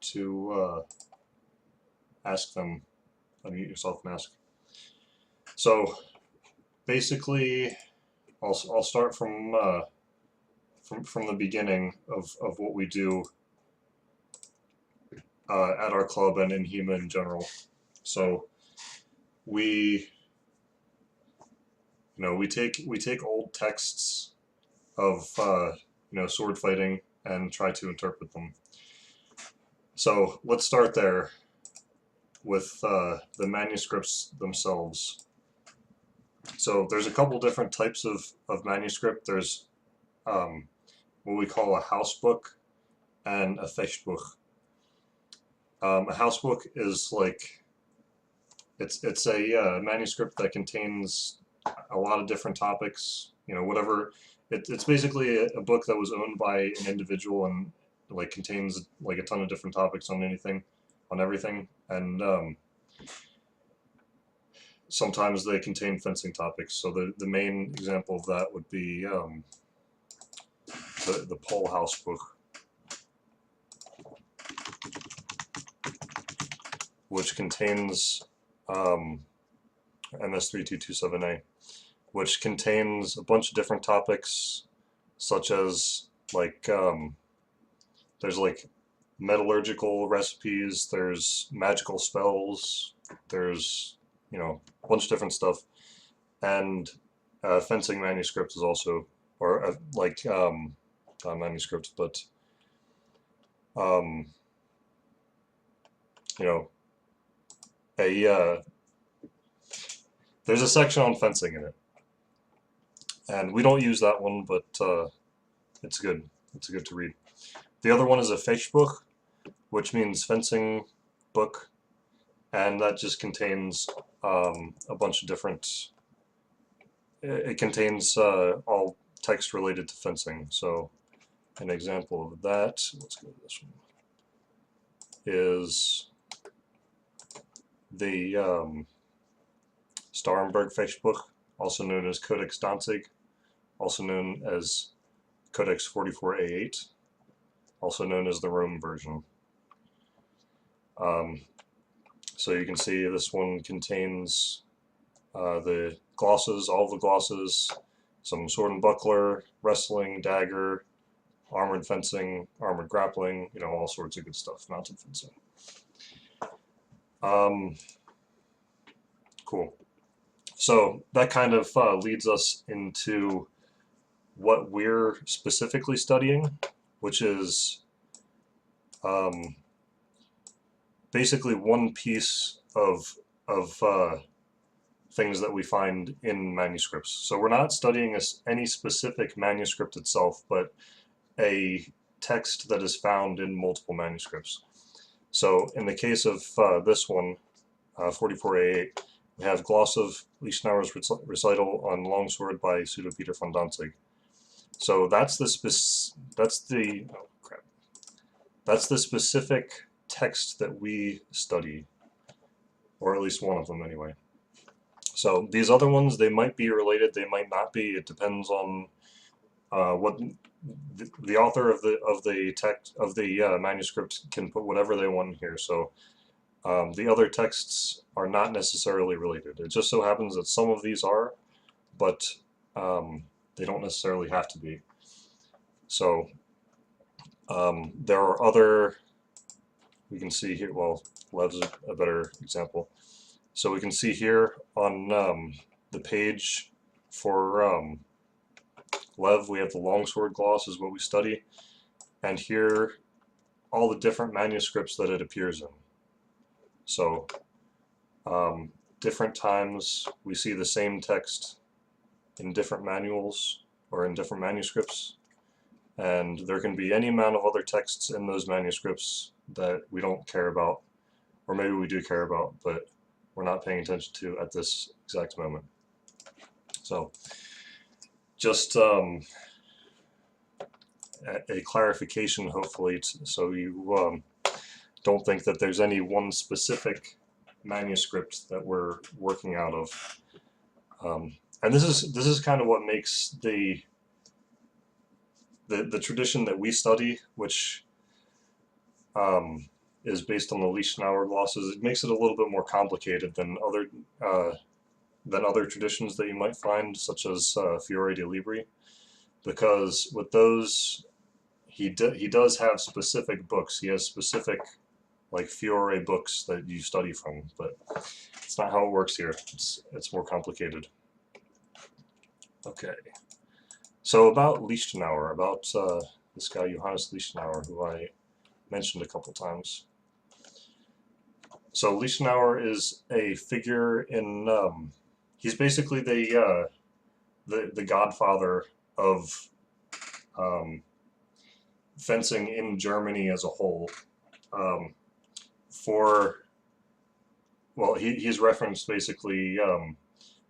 to ask them, unmute yourself and ask. So basically, I'll start from the beginning of what we do at our club and in HEMA in general. So we take old texts of sword fighting and try to interpret them. So let's start there with the manuscripts themselves. So there's a couple different types of manuscript. There's what we call a house book and a Festbuch. A house book is like it's a manuscript that contains a lot of different topics. Whatever. It's basically a book that was owned by an individual and like contains like a ton of different topics on everything, and sometimes they contain fencing topics. So the main example of that would be the Pole House book, which contains MS3227A, which contains a bunch of different topics, such as like there's like metallurgical recipes, there's magical spells, there's a bunch of different stuff, and fencing manuscript is also, or like not manuscripts, but there's a section on fencing in it, and we don't use that one, but it's good. It's good to read. The other one is a Festbuch, which means fencing book, and that just contains a bunch of different. It contains all text related to fencing. So an example of that, let's go to this one, is the Starnberg Festbuch, also known as Codex Danzig, also known as Codex 44A8, also known as the Rome version. So you can see this one contains the glosses, all the glosses, some sword and buckler, wrestling, dagger, armored fencing, armored grappling, all sorts of good stuff, mounted fencing. Cool. So that kind of leads us into what we're specifically studying, which is basically one piece of things that we find in manuscripts. So we're not studying any specific manuscript itself, but a text that is found in multiple manuscripts. So in the case of this one, 44A8, we have gloss of Lee Schnauer's recital on longsword by Pseudo Peter von Danzig. So that's the specific text that we study, or at least one of them anyway. So these other ones, they might be related, they might not be. It depends on what the author of the text of the manuscript can put whatever they want in here. So the other texts are not necessarily related. It just so happens that some of these are, but they don't necessarily have to be. So there are other, we can see here, well, Lev's a better example. So we can see here on the page for Lev, we have the longsword gloss is what we study, and here all the different manuscripts that it appears in. So different times we see the same text in different manuals or in different manuscripts, and there can be any amount of other texts in those manuscripts that we don't care about, or maybe we do care about, but we're not paying attention to at this exact moment. So just a clarification, hopefully, so you don't think that there's any one specific manuscript that we're working out of. And this is kind of what makes the tradition that we study, which is based on the Lee Schnauer glosses. It makes it a little bit more complicated than other traditions that you might find, such as Fiore de Libri, because with those, he does have specific books. He has specific like Fiore books that you study from, but it's not how it works here. It's more complicated. Okay, so about Lee Schnauer, about this guy Johannes Lee Schnauer, who I mentioned a couple times. So Lee Schnauer is a figure in. He's basically the godfather of fencing in Germany as a whole. He's referenced basically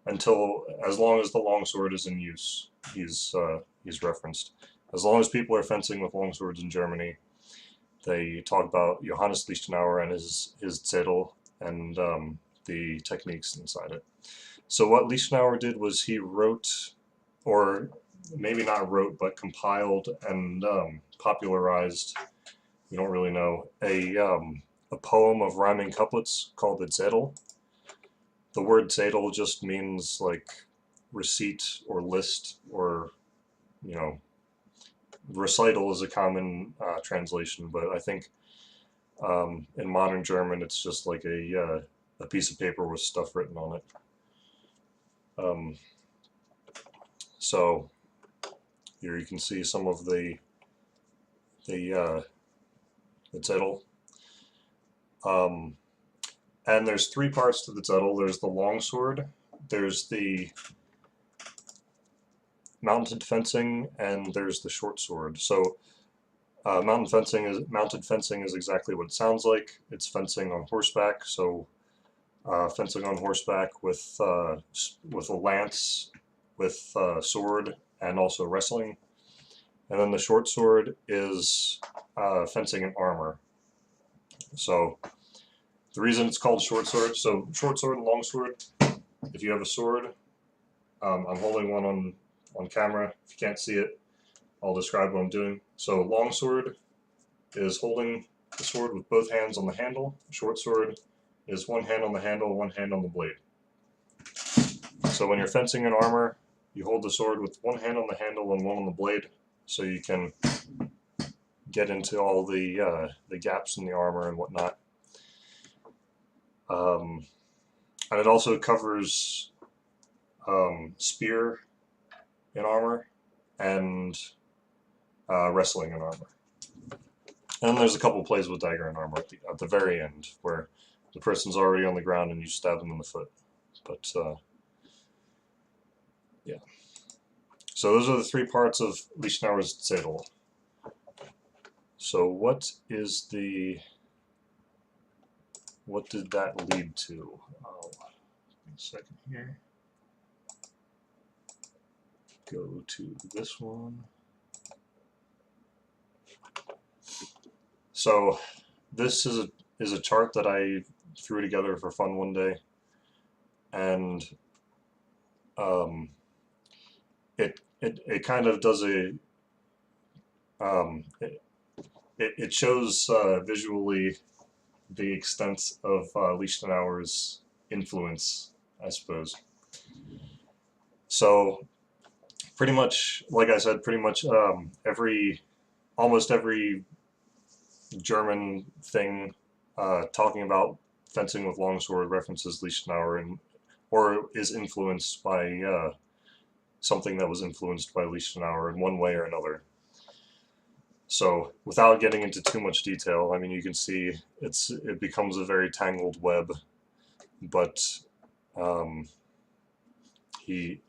until as long as the longsword is in use. He's referenced. As long as people are fencing with longswords in Germany, they talk about Johannes Lee Schnauer and his Zettel and the techniques inside it. So what Lee Schnauer did was he wrote, or maybe not wrote, but compiled and popularized, we don't really know, a poem of rhyming couplets called the Zettel. The word Zettel just means like receipt or list, or, you know, recital is a common translation, but I think in modern German it's just like a piece of paper with stuff written on it. So here you can see some of the Zettel. And there's three parts to the Zettel. There's the longsword, there's the mounted fencing, and there's the short sword. So mounted fencing is exactly what it sounds like. It's fencing on horseback. So fencing on horseback with a lance, with sword, and also wrestling. And then the short sword is fencing in armor. So the reason it's called short sword, so short sword and long sword, if you have a sword, I'm holding one on camera. If you can't see it, I'll describe what I'm doing. So long sword is holding the sword with both hands on the handle. Short sword is one hand on the handle, one hand on the blade. So when you're fencing in armor, you hold the sword with one hand on the handle and one on the blade, so you can get into all the gaps in the armor and whatnot. And it also covers spear in armor and wrestling in armor. And there's a couple plays with dagger in armor at the very end, where the person's already on the ground and you stab them in the foot. But yeah. So those are the three parts of Lee Schnauer's Zettel. So what did that lead to? Oh, a second here. Go to this one. So this is a chart that I threw together for fun one day, and it kind of does it shows visually the extent of Lee Schnauer's influence, I suppose. So pretty much, like I said, pretty much almost every German thing talking about fencing with longsword references Lee Schnauer, or is influenced by something that was influenced by Lee Schnauer in one way or another. So without getting into too much detail, I mean, you can see it becomes a very tangled web, but he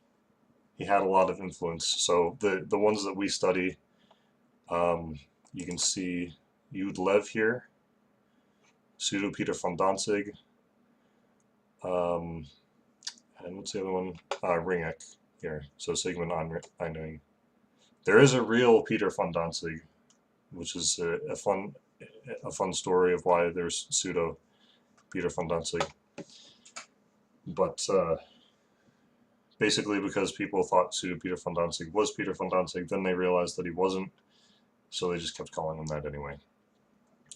had a lot of influence. So the ones that we study, you can see Jude Lev here, Pseudo Peter von Danzig, and what's the other one? Ringek here. So Sigmund Einring. There is a real Peter von Danzig, which is a fun story of why there's pseudo Peter von Danzig. But basically because people thought pseudo Peter von Danzig was Peter von Danzig, then they realized that he wasn't, so they just kept calling him that anyway.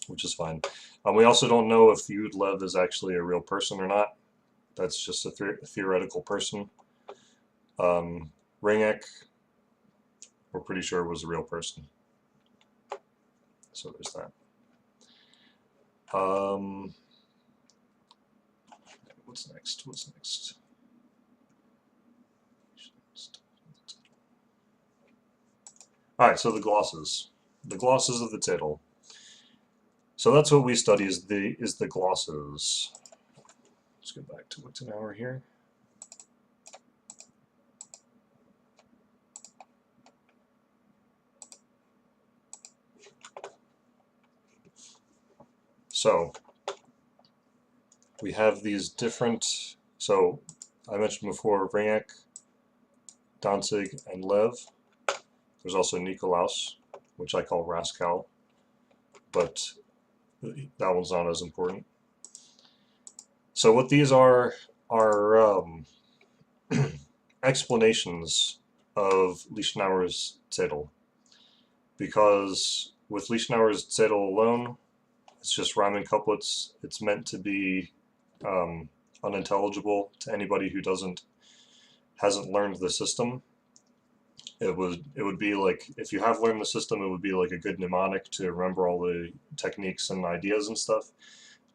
which is fine. We also don't know if Yud Lev is actually a real person or not. That's just a theoretical person. Ringek, we're pretty sure was a real person. So there's that. What's next? What's next? All right, so the glosses of the title. So that's what we study is the glosses. Let's go back to what's an hour here. So we have these different, so I mentioned before Ringek, Danzig, and Lev. There's also Nikolaus, which I call Raskal, but that one's not as important. So what these are explanations of Lee Schnauer's Zettel, because with Lee Schnauer's Zettel alone, it's just rhyming couplets. It's meant to be unintelligible to anybody who hasn't learned the system. It would be like, if you have learned the system, it would be like a good mnemonic to remember all the techniques and ideas and stuff.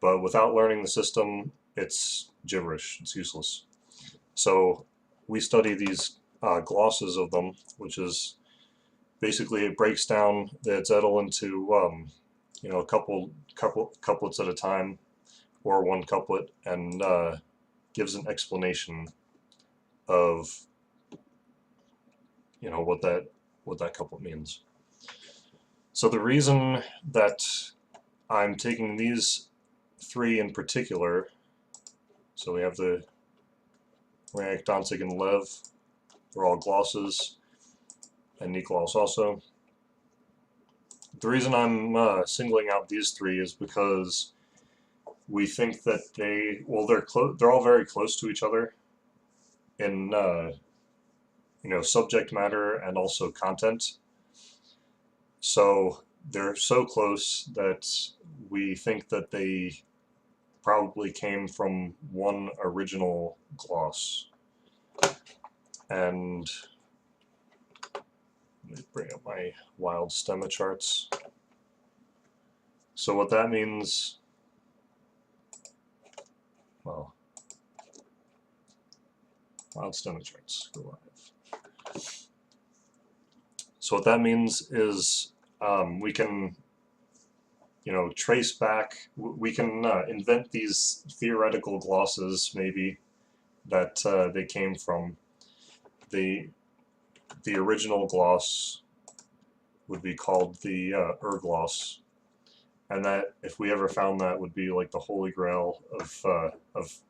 But without learning the system, it's gibberish. It's useless. So we study these glosses of them, which is basically it breaks down the Zettel into a couplets at a time, or one couplet, and gives an explanation of what that couplet means. So the reason that I'm taking these three in particular, so we have the Ringek, Danzig, and Lev, they're all glosses, and Nikolaus also. The reason I'm singling out these three is because we think that they're all very close to each other in subject matter and also content. So they're so close that we think that they probably came from one original gloss. And let me bring up my wild stemma charts. So what that means, well, wild stemma charts go live. So what that means is we can trace back, we can invent these theoretical glosses maybe that they came from. The original gloss would be called the gloss, and that, if we ever found that, would be like the holy grail of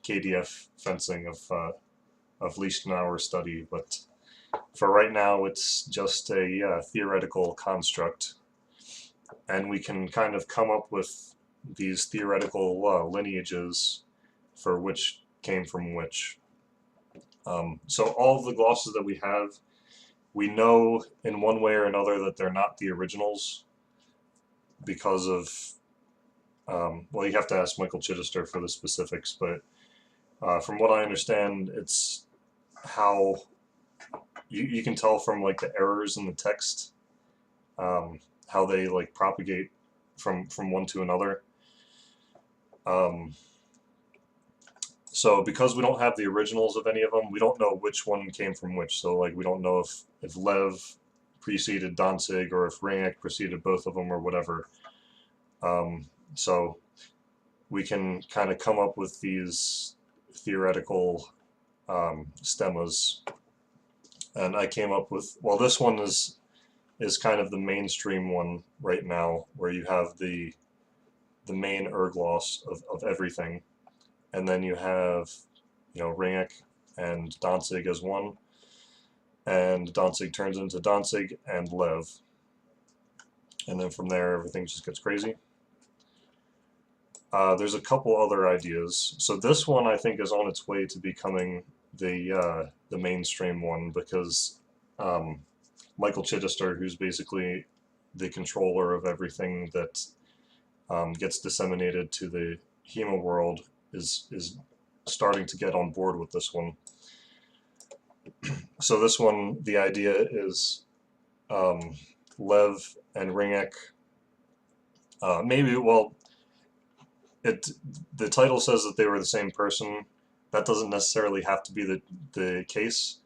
KDF fencing, of Lee Schnauer study. But for right now, it's just a theoretical construct, and we can kind of come up with these theoretical lineages for which came from which. So all of the glosses that we have, we know in one way or another that they're not the originals because of, well, you have to ask Michael Chittister for the specifics, but from what I understand, it's how you can tell from like the errors in the text, how they like propagate from one to another. So because we don't have the originals of any of them, we don't know which one came from which. So like we don't know if Lev preceded Danzig or if Ringek preceded both of them or whatever. So we can kind of come up with these theoretical stemmas. And I came up with, well, this one is kind of the mainstream one right now, where you have the main gloss of everything. And then you have, Ringek and Danzig as one, and Danzig turns into Danzig and Lev, and then from there everything just gets crazy. There's a couple other ideas. So this one I think is on its way to becoming the mainstream one, because Michael Chittister, who's basically the controller of everything that gets disseminated to the Hema world is starting to get on board with this one. So this one, the idea is Lev and Ringek. The title says that they were the same person. That doesn't necessarily have to be the case,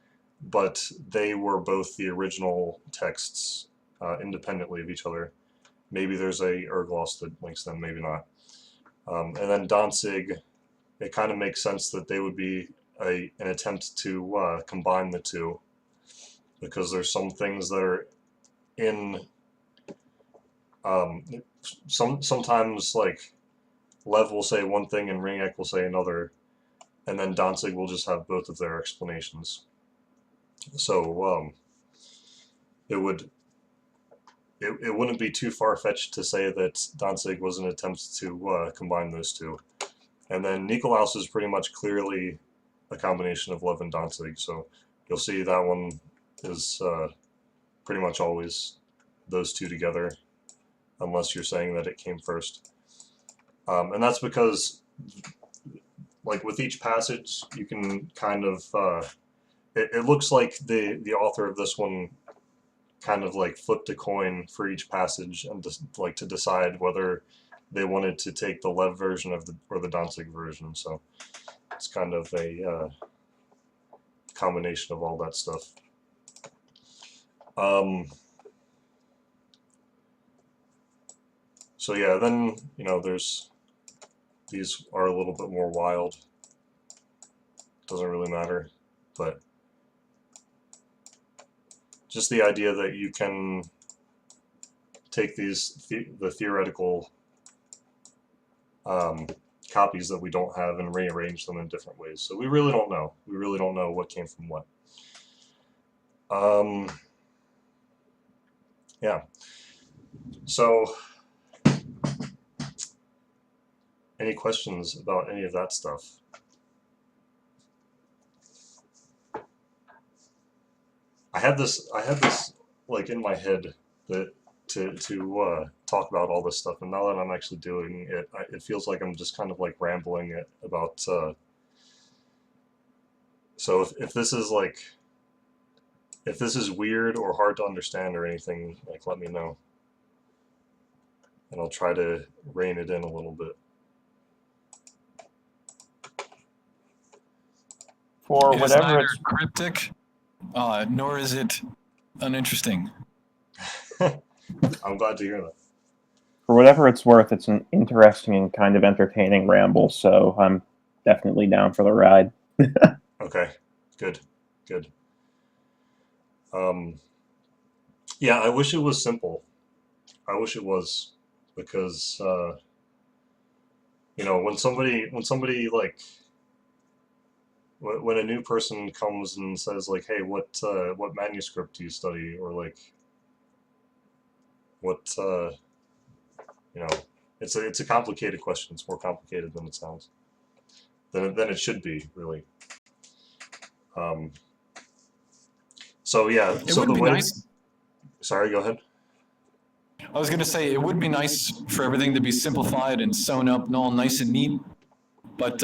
but they were both the original texts independently of each other. Maybe there's a ergloss that links them, maybe not. And then Danzig, it kind of makes sense that they would be an attempt to combine the two, because there's some things that are in sometimes like Lev will say one thing and Ringek will say another, and then Danzig will just have both of their explanations. So it wouldn't be too far-fetched to say that Danzig was an attempt to combine those two. And then Nikolaus is pretty much clearly a combination of Lev and Danzig, so you'll see that one is pretty much always those two together, unless you're saying that it came first. And that's because, like with each passage, you can kind of, it looks like the author of this one kind of like flipped a coin for each passage and just like to decide whether they wanted to take the Lev version of or the Danzig version. So it's kind of a combination of all that stuff. So yeah, then there's these are a little bit more wild. Doesn't really matter, but just the idea that you can take these the theoretical copies that we don't have and rearrange them in different ways. So we really don't know. We really don't know what came from what. Yeah. So, any questions about any of that stuff? I had this like in my head that to talk about all this stuff, and now that I'm actually doing it, it feels like I'm just kind of like rambling it about. So if this is like, if this is weird or hard to understand or anything, like let me know, and I'll try to rein it in a little bit. For It is whatever neither it's cryptic, nor is it uninteresting. I'm glad to hear that. for whatever it's worth, it's an interesting and kind of entertaining ramble. So I'm definitely down for the ride. Okay, good. Yeah, I wish it was simple. I wish it was, because when somebody like when a new person comes and says like, hey, what manuscript do you study, or like what it's a complicated question. It's more complicated than it sounds. Than it should be, really. So yeah. It so would the be way. nice. Sorry, go ahead. I was going to say it would be nice for everything to be simplified and sewn up and all nice and neat, but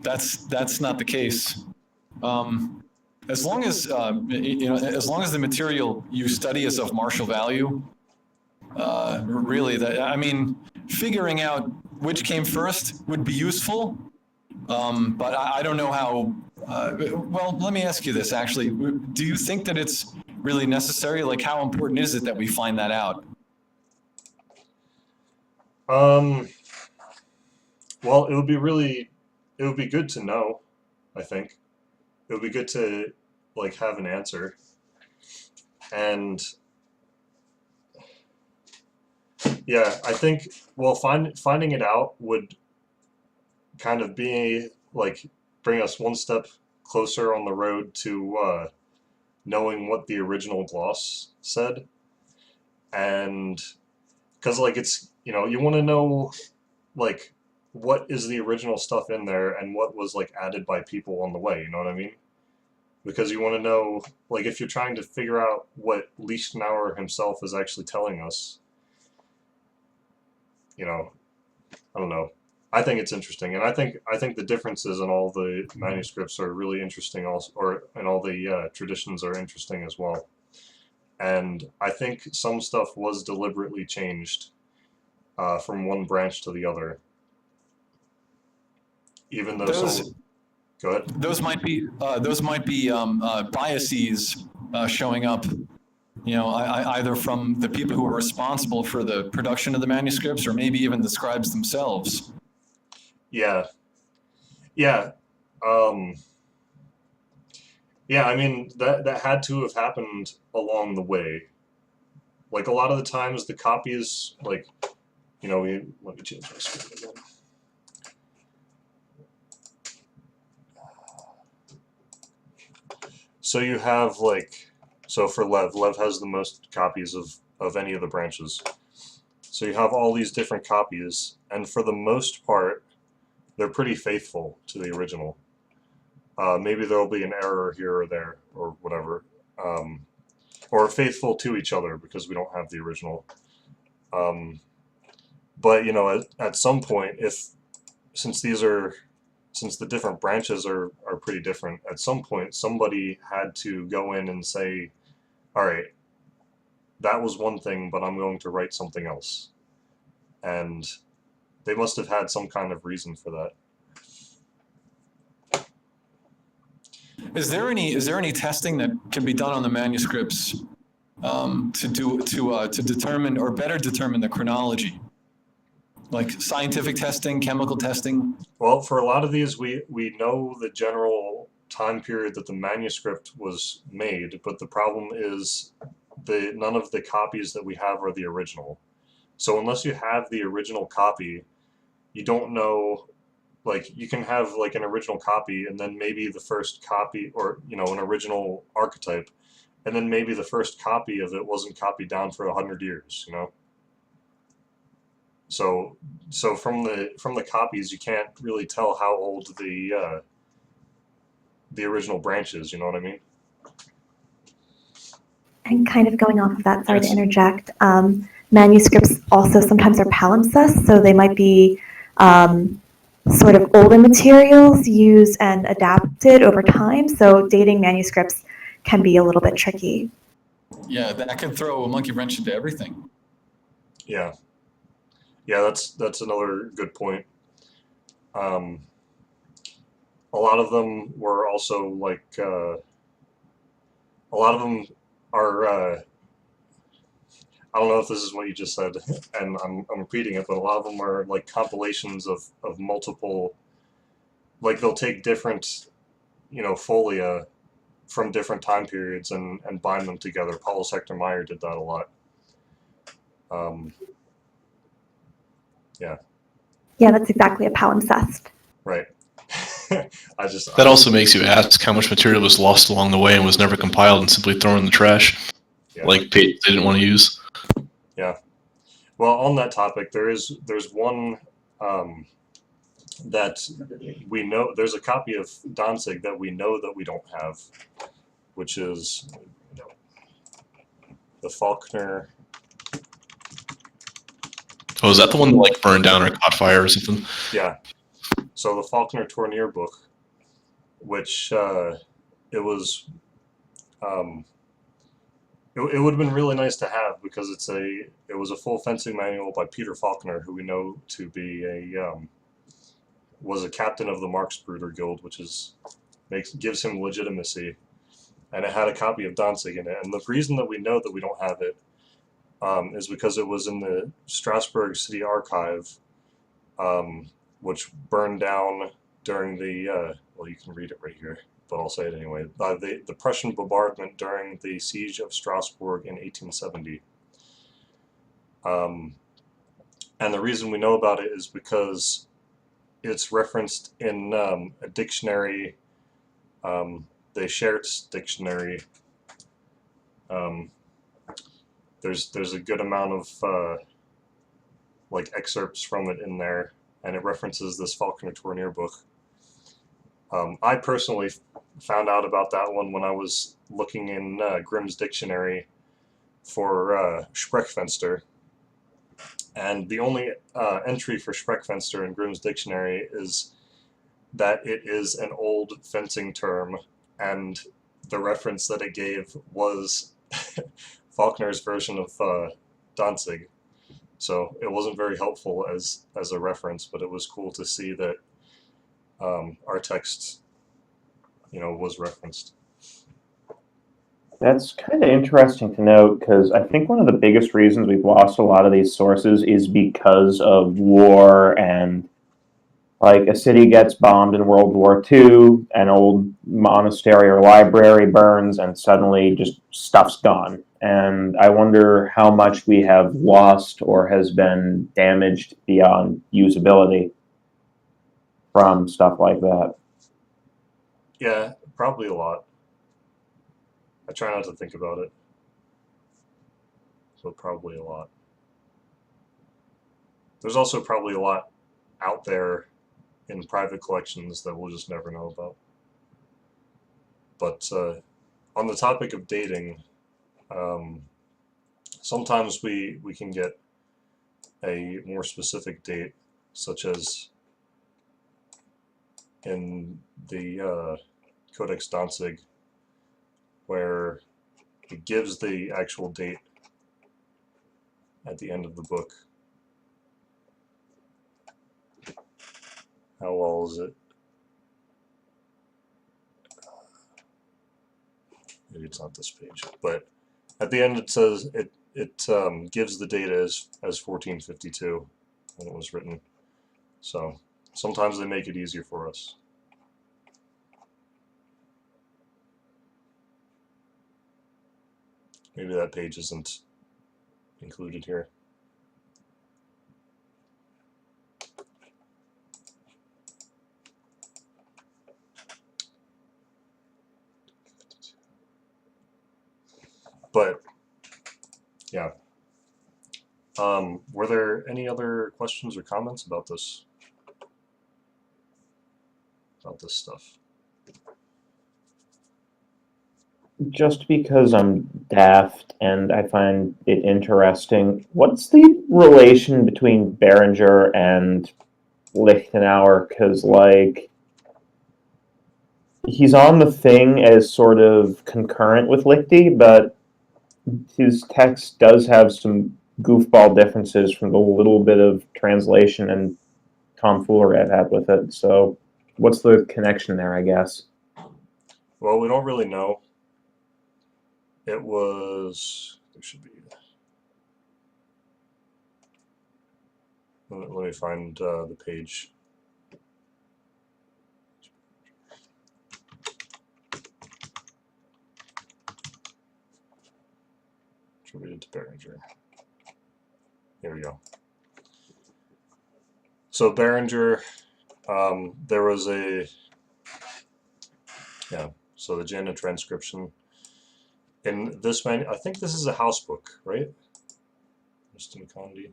that's not the case. As long as as long as the material you study is of martial value, really, figuring out which came first would be useful. But I don't know how. Well, let me ask you this. Actually, do you think that it's really necessary? Like, how important is it that we find that out? Well, it would be good to know. I think it would be good to like have an answer, and yeah, I think finding it out would kind of be like bring us one step closer on the road to knowing what the original gloss said, and because like it's you want to know like what is the original stuff in there and what was like added by people on the way, you know what I mean? Because you want to know, like, if you're trying to figure out what Lee Schnauer himself is actually telling us, you know, I don't know. I think it's interesting, and I think the differences in all the manuscripts are really interesting, also, and all the traditions are interesting as well. And I think some stuff was deliberately changed from one branch to the other, even though some. Those Go ahead. those might be biases showing up. You know, either from the people who are responsible for the production of the manuscripts, or maybe even the scribes themselves. Yeah, yeah, um, yeah. I mean, that had to have happened along the way. Like a lot of the times, the copies, like let me change my screen again. So you have so for Lev has the most copies of any of the branches. So you have all these different copies, and for the most part, they're pretty faithful to the original. Maybe there'll be an error here or there, or whatever, or faithful to each other because we don't have the original. But at some point, since since the different branches are pretty different, at some point somebody had to go in and say, all right, that was one thing, but I'm going to write something else. And they must have had some kind of reason for that. Is there any testing that can be done on the manuscripts to determine or better determine the chronology, like scientific testing, chemical testing? Well, for a lot of these, we know the general time period that the manuscript was made, but the problem is none of the copies that we have are the original. So unless you have the original copy, you don't know. Like, you can have like an original copy, and then maybe the first copy, or an original archetype, and then maybe the first copy of it wasn't copied down for 100 years. So from the copies, you can't really tell how old the original branch is. You know what I mean? And kind of going off of that, sorry to interject, manuscripts also sometimes are palimpsest, so they might be sort of older materials used and adapted over time, so dating manuscripts can be a little bit tricky. Yeah, that can throw a monkey wrench into everything. Yeah, that's another good point. A lot of them were also a lot of them are. I don't know if this is what you just said, and I'm repeating it, but a lot of them are like compilations of multiple. Like, they'll take different, folia from different time periods and bind them together. Paulus Hector Meyer did that a lot. Yeah. Yeah, that's exactly a palimpsest. Right. That also makes you ask how much material was lost along the way and was never compiled and simply thrown in the trash, like pages they didn't want to use. Yeah. Well, on that topic, there's one that we know. There's a copy of Danzig that we know that we don't have, which is the Faulkner. Oh, is that the one that burned down or caught fire or something? Yeah. So the Faulkner Tournier book, which it was, it would have been really nice to have, because it was a full fencing manual by Peter Faulkner, who we know to be was a captain of the Marksbrüder Guild, which gives him legitimacy, and it had a copy of Danzig in it. And the reason that we know that we don't have it is because it was in the Strasbourg City Archive, which burned down during the, well, you can read it right here, but I'll say it anyway, the Prussian bombardment during the siege of Strasbourg in 1870. And the reason we know about it is because it's referenced in a dictionary, the Schertz dictionary. There's a good amount of excerpts from it in there, and it references this Faulkner Tournier book. I personally found out about that one when I was looking in Grimm's dictionary for Sprechfenster, And the only entry for Sprechfenster in Grimm's dictionary is that it is an old fencing term, and the reference that it gave was Faulkner's version of Danzig. So it wasn't very helpful as a reference, but it was cool to see that our text, was referenced. That's kind of interesting to note because I think one of the biggest reasons we've lost a lot of these sources is because of war, and like a city gets bombed in World War II, an old monastery or library burns, and suddenly just stuff's gone. And I wonder how much we have lost or has been damaged beyond usability from stuff like that. Yeah, probably a lot. I try not to think about it. So probably a lot. There's also probably a lot out there in private collections that we'll just never know about. But on the topic of dating, sometimes we can get a more specific date, such as in the Codex Danzig, where it gives the actual date at the end of the book. How well is it? Maybe it's not this page, but at the end it says it gives the date as 1452 when it was written. So sometimes they make it easier for us. Maybe that page isn't included here. But yeah. Were there any other questions or comments about this? About this stuff? Just because I'm daft and I find it interesting, what's the relation between Berenger and Lichtenauer? Because, like, he's on the thing as sort of concurrent with Lichty, but his text does have some goofball differences from the little bit of translation and tomfoolery I've had with it. So, what's the connection there, I guess? Well, we don't really know. It was, there should be, let me find the page. Attributed to Berenger. Here we go. So Berenger, there was so the Jena transcription. In this I think this is a house book, right? Mr. Condi.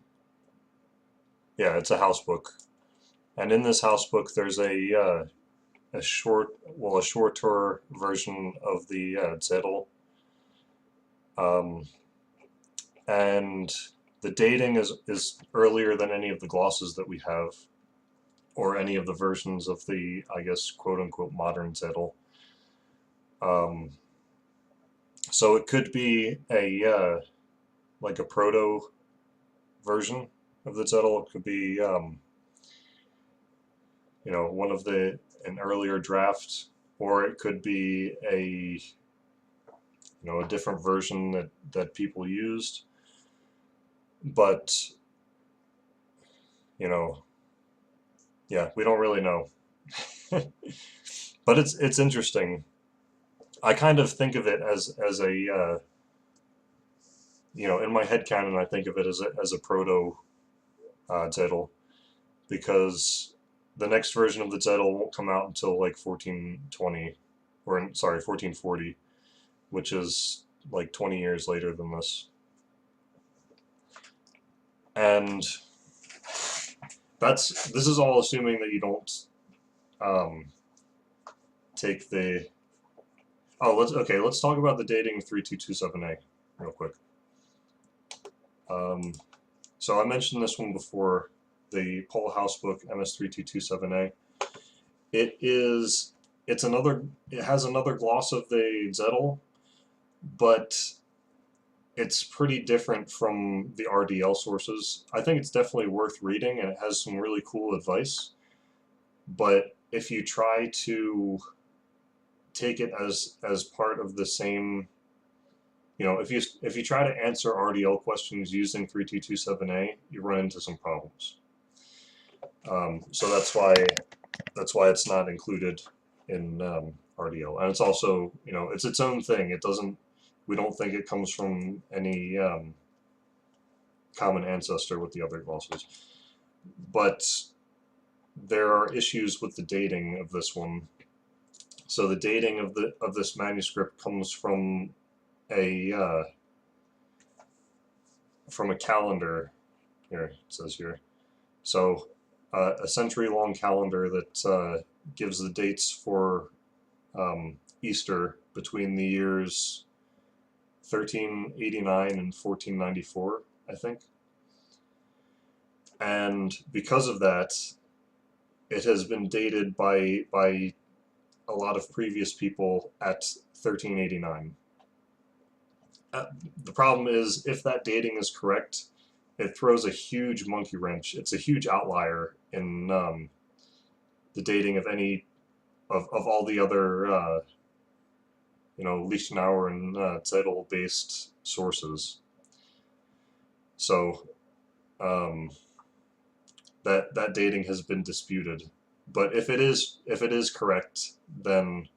Yeah, it's a house book. And in this house book, there's a shorter version of the Zettel. And the dating is earlier than any of the glosses that we have, or any of the versions of the, I guess, quote-unquote modern Zettel. So it could be like a proto version of the Zettel. It could be, one of an earlier draft, or it could be a different version that people used. But yeah, we don't really know. But it's interesting. I kind of think of it as a in my head canon, I think of it as a proto Zettel, because the next version of the Zettel won't come out until like 1420, or sorry, 1440, which is like 20 years later than this. And this is all assuming that you don't take the. Oh, let's talk about the dating 3227A real quick. So I mentioned this one before, the Paul House book MS3227A. It has another gloss of the Zettel, but it's pretty different from the RDL sources. I think it's definitely worth reading, and it has some really cool advice. But if you try to take it as part of the same, if you try to answer RDL questions using 3227A, you run into some problems. So that's why it's not included in RDL, and it's also it's its own thing. It doesn't. We don't think it comes from any common ancestor with the other glosses, but there are issues with the dating of this one. So the dating of this manuscript comes from a calendar. Here it says here. So a century-long calendar that gives the dates for Easter between the years 1389 and 1494, I think. And because of that, it has been dated by a lot of previous people at 1389. The problem is, if that dating is correct, it throws a huge monkey wrench. It's a huge outlier in the dating of any of all the other Lee Schnauer and Zettel based sources. So that dating has been disputed. But if it is correct, then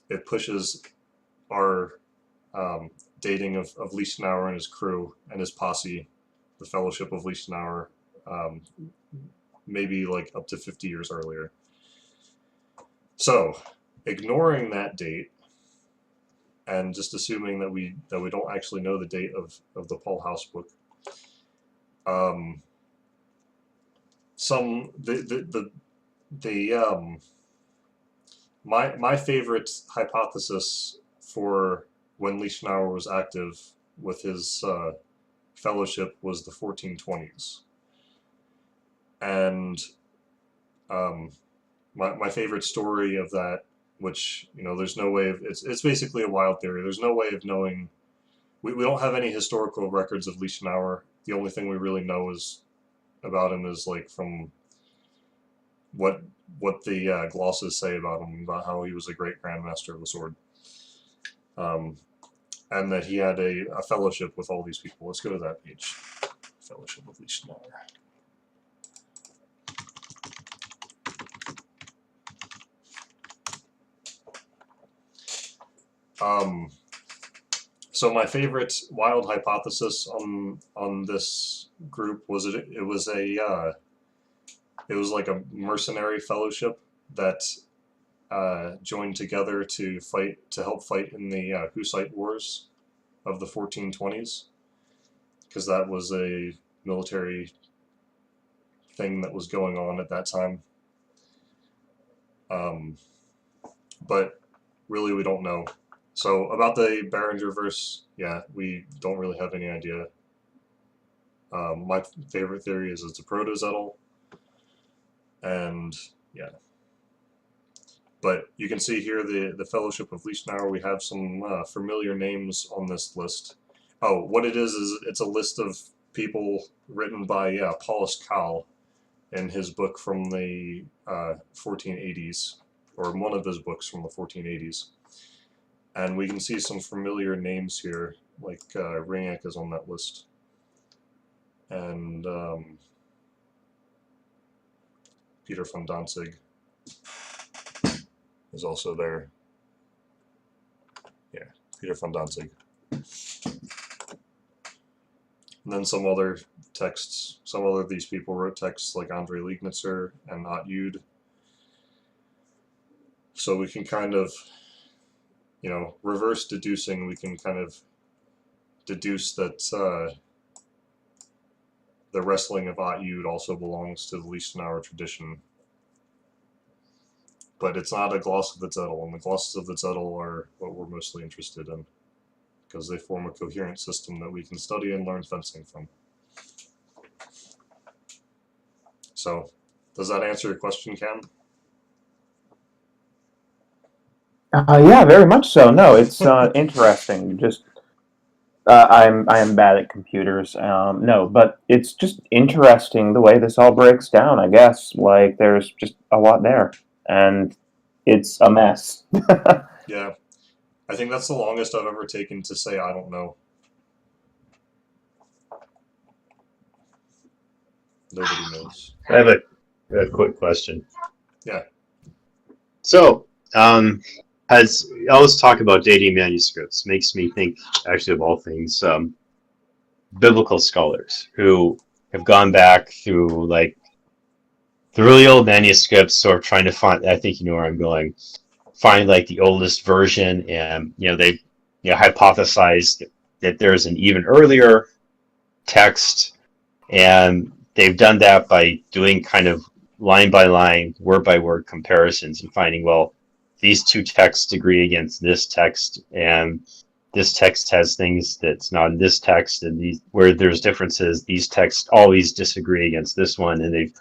it pushes our dating of Lee Schnauer and his crew and his posse, the Fellowship of Lee Schnauer, maybe like up to 50 years earlier. So, ignoring that date and just assuming that we don't actually know the date of the Paul House book, my favorite hypothesis for when Lee Schnauer was active with his fellowship was the 1420s, and my favorite story of that, which there's no way of, it's basically a wild theory. There's no way of knowing. We don't have any historical records of Lee Schnauer. The only thing we really know about him is like from what the glosses say about him, about how he was a great grandmaster of the sword, and that he had a fellowship with all these people. Let's go to that page. Fellowship of Lee Schnauer. So my favorite wild hypothesis on this group was it was like a mercenary fellowship that joined together to help fight in the Hussite Wars of the 1420s, because that was a military thing that was going on at that time. But really, we don't know. So about the Barringer verse, yeah, we don't really have any idea. My favorite theory is it's a proto-Zettel, and yeah. But you can see here the Fellowship of Lee Schnauer. We have some familiar names on this list. Oh, what it is it's a list of people written by Paulus Kahl in his book from the 1480s, or one of his books from the 1480s. And we can see some familiar names here, like Ringek is on that list. And Peter von Danzig is also there. Yeah, Peter von Danzig. And then some other texts. Some other of these people wrote texts like Andrei Liegnitzer and Ott Yud. So we can kind of, reverse deducing, we can kind of deduce that the wrestling of Ott Yud also belongs to the Lee Schnauer tradition. But it's not a gloss of the Zettel, and the glosses of the Zettel are what we're mostly interested in, because they form a coherent system that we can study and learn fencing from. So, does that answer your question, Cam? Yeah, very much so. No, it's interesting. Just I am bad at computers. No, but it's just interesting the way this all breaks down. I guess like there's just a lot there, and it's a mess. Yeah, I think that's the longest I've ever taken to say I don't know. Nobody knows. I have a quick question. Yeah. So, as I always talk about dating manuscripts, makes me think, actually, of all things, biblical scholars who have gone back through like the really old manuscripts, sort of trying to find. I think you know where I'm going. Find like the oldest version, and they hypothesized that there's an even earlier text, and they've done that by doing kind of line by line, word by word comparisons and finding, well, these two texts agree against this text, and this text has things that's not in this text, and these where there's differences, these texts always disagree against this one, and they've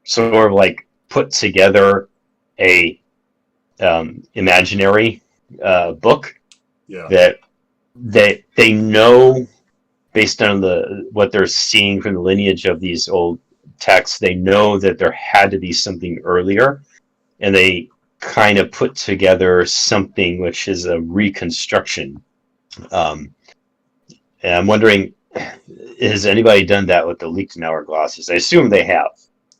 sort of like put together a imaginary book that they know based on what they're seeing from the lineage of these old texts, they know that there had to be something earlier, and they kind of put together something which is a reconstruction. And I'm wondering, has anybody done that with the Lichtenauer glosses? I assume they have.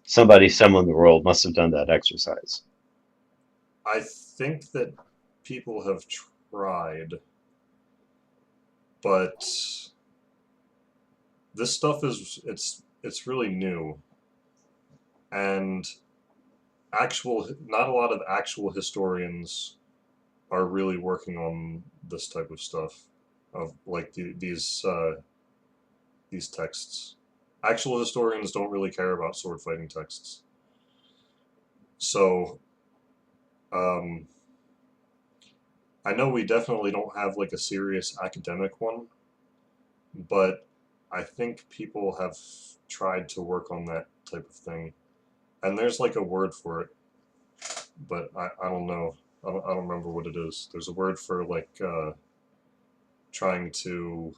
Somebody somewhere in the world must have done that exercise. I think that people have tried, but this stuff it's really new, and not a lot of actual historians are really working on this type of stuff, of like these texts. Actual historians don't really care about sword fighting texts. So, I know we definitely don't have like a serious academic one, but I think people have tried to work on that type of thing. And there's like a word for it, but I don't know. I don't remember what it is. There's a word for like trying to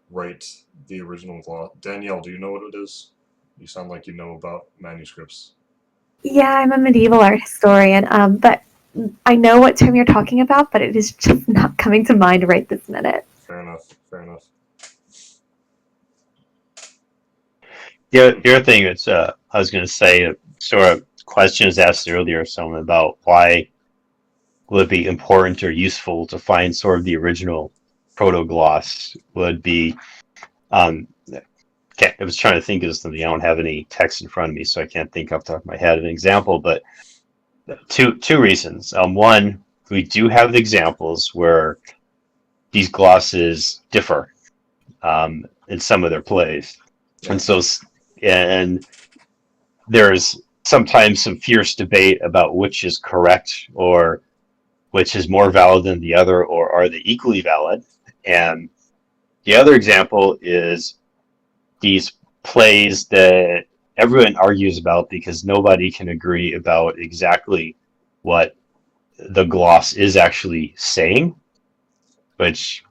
write the original gloss. Danielle, do you know what it is? You sound like you know about manuscripts. Yeah, I'm a medieval art historian, but I know what term you're talking about, but it is just not coming to mind right this minute. Fair enough. Fair enough. The other thing that's I was going to say, sort of questions asked earlier, someone about why would it be important or useful to find sort of the original proto-gloss would be. I was trying to think of something. I don't have any text in front of me, so I can't think off the top of my head of an example. But two reasons. One, we do have examples where these glosses differ in some of their plays, and there's sometimes some fierce debate about which is correct or which is more valid than the other, or are they equally valid. And the other example is these plays that everyone argues about because nobody can agree about exactly what the gloss is actually saying, which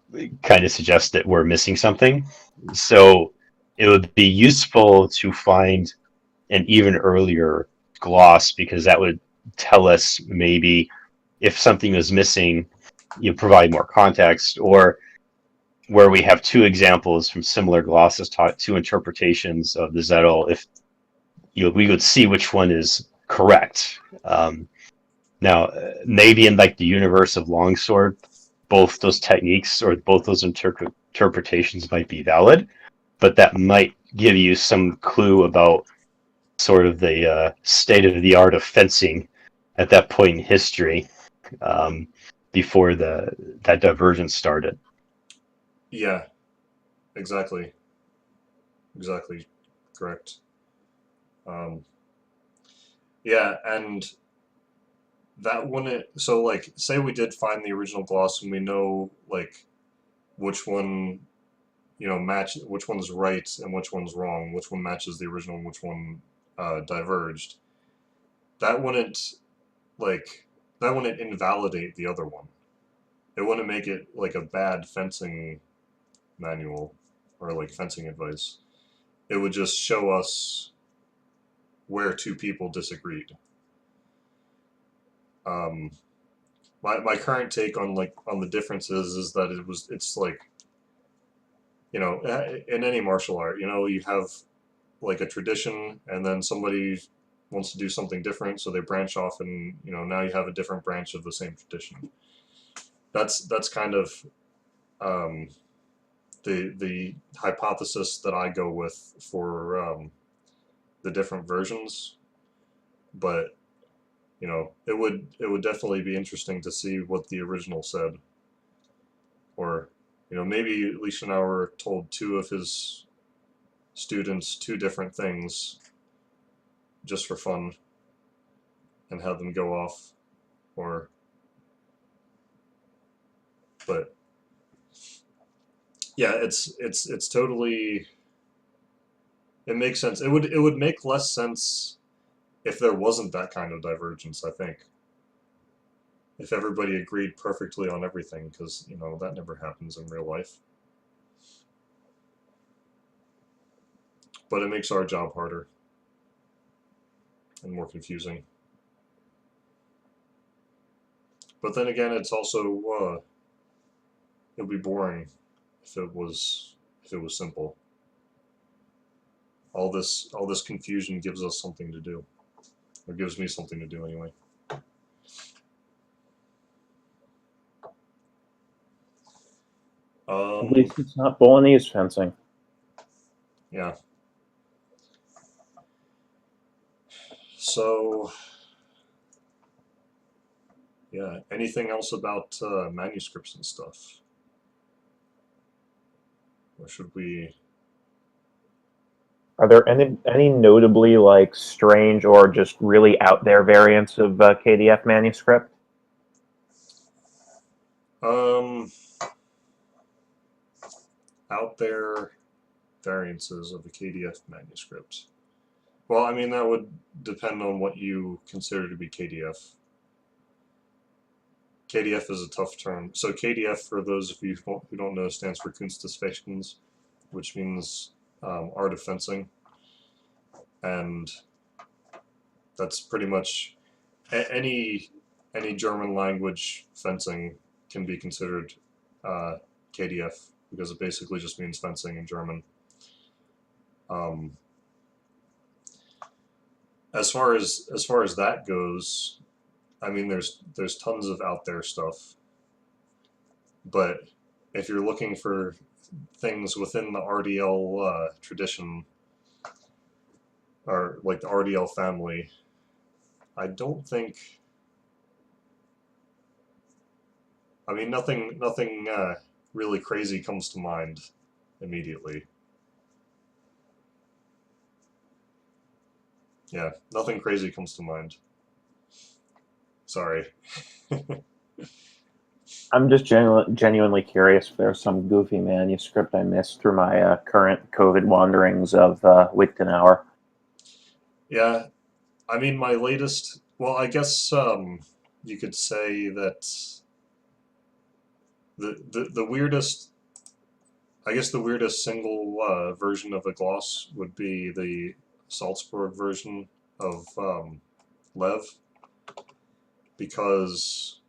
kind of suggests that we're missing something. So it would be useful to find an even earlier gloss, because that would tell us maybe if something is missing, you provide more context, or where we have two examples from similar glosses taught, two interpretations of the Zettel, if we would see which one is correct. Now, maybe in like the universe of longsword, both those techniques or both those interpretations might be valid, but that might give you some clue about sort of the state of the art of fencing at that point in history, before that divergence started. Yeah, exactly. Exactly correct. Yeah, and that wouldn't. So like, say we did find the original gloss and we know like which one, match, which one's right and which one's wrong, which one matches the original and which one diverged. That wouldn't like that wouldn't invalidate the other one. It wouldn't make it like a bad fencing manual or like fencing advice. It would just show us where two people disagreed. My current take on the differences is that it's like, in any martial art, you have like a tradition, and then somebody wants to do something different, so they branch off, and now you have a different branch of the same tradition. That's kind of the hypothesis that I go with for the different versions, but it would definitely be interesting to see what the original said, or maybe Lee Schnauer told two of his students two different things just for fun and had them go off, but yeah, it's totally, it makes sense. It would make less sense if there wasn't that kind of divergence, I think. If everybody agreed perfectly on everything, because that never happens in real life. But it makes our job harder and more confusing. But then again, it's also it would be boring if it was simple. All this confusion gives us something to do, or gives me something to do anyway. At least it's not Bolognese fencing. Yeah. So, yeah. Anything else about manuscripts and stuff? Or should we? Are there any notably like strange or just really out there variants of KDF manuscript? Out there variances of the KDF manuscript. Well, I mean, that would depend on what you consider to be KDF. KDF is a tough term. So KDF, for those of you who don't know, stands for Kunst des Fechtens, which means art of fencing. And that's pretty much any German language fencing can be considered KDF, because it basically just means fencing in German. As far as that goes, I mean, there's tons of out there stuff, but if you're looking for things within the RDL tradition, or like the RDL family, I don't think. I mean, nothing really crazy comes to mind immediately. Yeah, nothing crazy comes to mind. Sorry. I'm just genuinely curious if there's some goofy manuscript I missed through my current COVID wanderings of Wichtenauer. Yeah, I mean, my latest. Well, I guess you could say that the weirdest. I guess the weirdest single version of a gloss would be the Salzburg version of Lev, because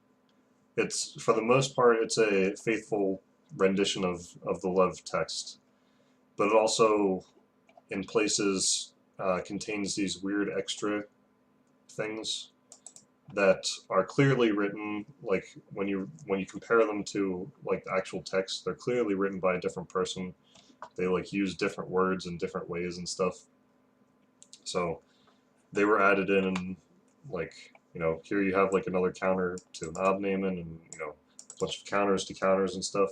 it's, for the most part, it's a faithful rendition of the Lev text, but it also, in places, contains these weird extra things that are clearly written, like when you compare them to like the actual text, they're clearly written by a different person. They like use different words in different ways and stuff. So they were added in, and like, here you have like another counter to an Abnehmen, and a bunch of counters to counters and stuff.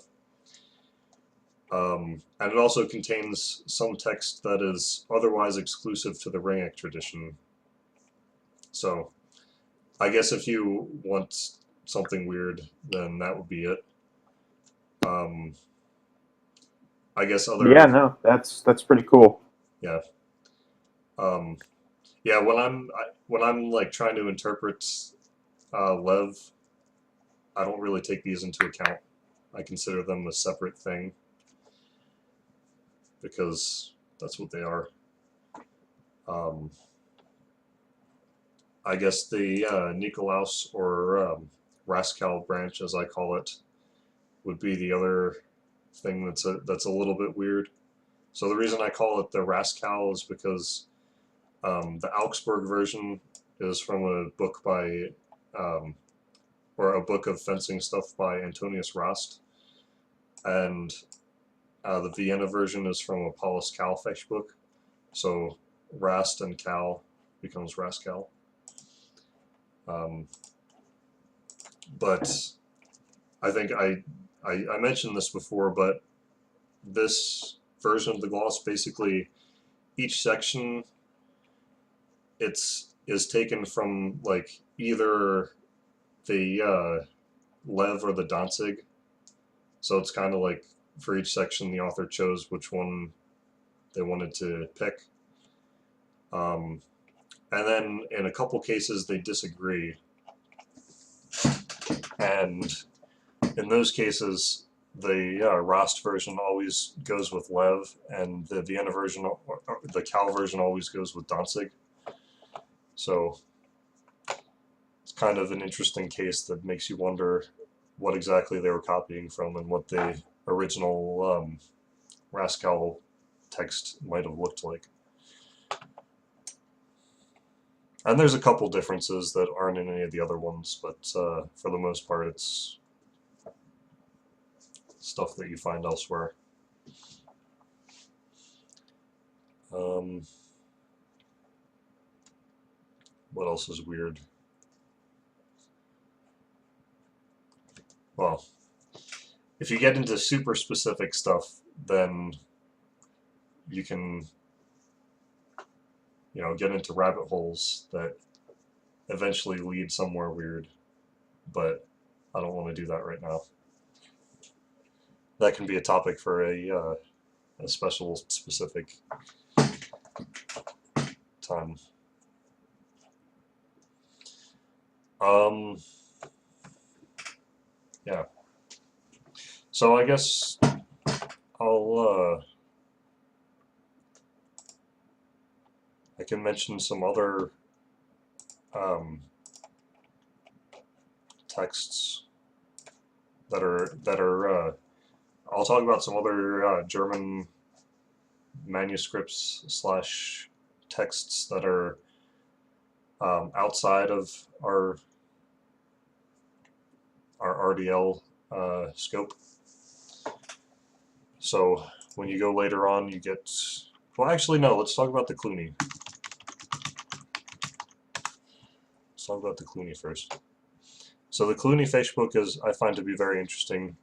And it also contains some text that is otherwise exclusive to the Ringek tradition. So I guess if you want something weird, then that would be it. I guess other. Yeah, no, that's pretty cool. Yeah. Yeah. When I'm like trying to interpret Lev, I don't really take these into account. I consider them a separate thing because that's what they are. I guess the Nikolaus or Rascal branch, as I call it, would be the other thing that's a little bit weird. So the reason I call it the Rascal is because the Augsburg version is from a book by, or a book of fencing stuff by Antonius Rast, and the Vienna version is from a Paulus Cal book. So Rast and Cal becomes Rascal. But I think I mentioned this before, but this version of the gloss, basically each section is taken from like either the Lev or the Danzig. So it's kind of like for each section the author chose which one they wanted to pick. And then in a couple cases they disagree. And in those cases, the Rast version always goes with Lev, and the Vienna version, or the Cal version, always goes with Danzig. So it's kind of an interesting case that makes you wonder what exactly they were copying from and what the original Rascal text might have looked like. And there's a couple differences that aren't in any of the other ones, but for the most part, it's stuff that you find elsewhere. What else is weird? Well, if you get into super specific stuff, then you can, get into rabbit holes that eventually lead somewhere weird. But I don't want to do that right now. That can be a topic for a special, specific time. Yeah. So I guess I can mention some other texts that are I'll talk about some other German manuscripts / texts that are outside of our RDL scope. So when you go later on, you get... Well, actually, no. Let's talk about the Clooney. Let's talk about the Clooney first. So the Clooney Facebook I find to be very interesting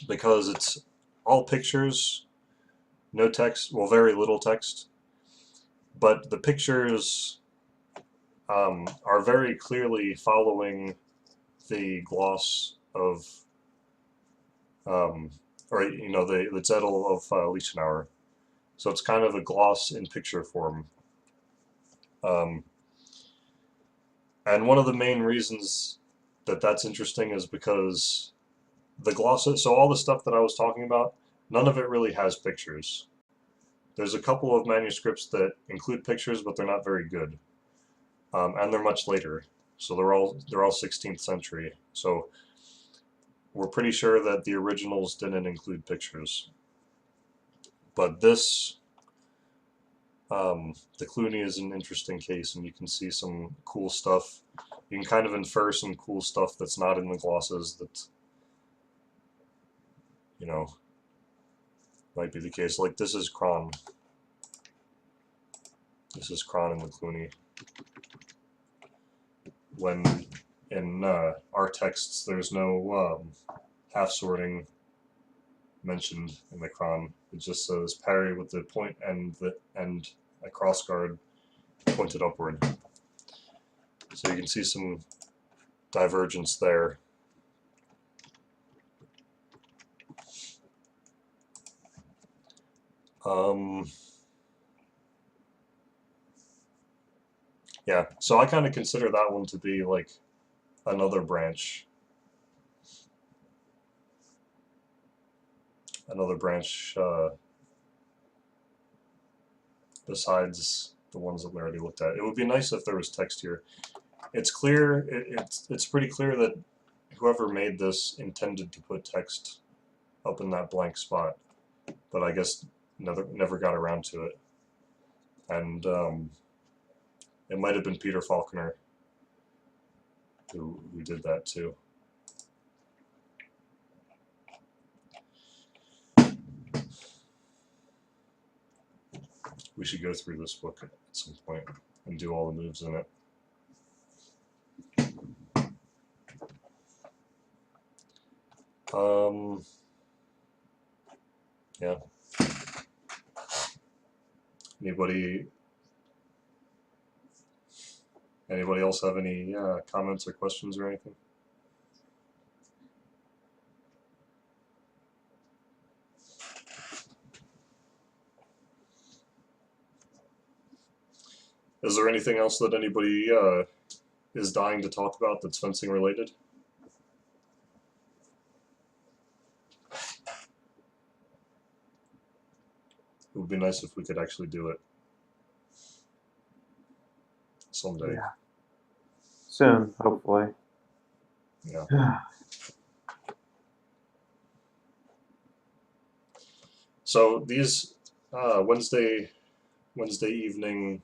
because it's all pictures, no text, well, very little text, but the pictures are very clearly following the gloss of, the Zettel of Lee Schnauer. So it's kind of a gloss in picture form. And one of the main reasons that that's interesting is because the glosses, so all the stuff that I was talking about, none of it really has pictures. There's a couple of manuscripts that include pictures, but they're not very good. And they're much later. So they're all 16th century. So we're pretty sure that the originals didn't include pictures. But this, the Clooney is an interesting case, and you can see some cool stuff. You can kind of infer some cool stuff that's not in the glosses that, might be the case. Like this is Kron. This is Kron in the Clooney. When in our texts, there's no half sorting mentioned in the Kron. It just says parry with the point and a cross guard pointed upward. So you can see some divergence there. Yeah, so I kind of consider that one to be like another branch. Besides the ones that we already looked at. It would be nice if there was text here. It's clear, it's pretty clear that whoever made this intended to put text up in that blank spot, but I guess never got around to it. And it might have been Peter Faulkner who did that too. We should go through this book at some point and do all the moves in it. Yeah. Anybody else have any comments or questions or anything? Is there anything else that anybody is dying to talk about that's fencing related? It would be nice if we could actually do it someday. Yeah. Soon, hopefully. Yeah. So these Wednesday evening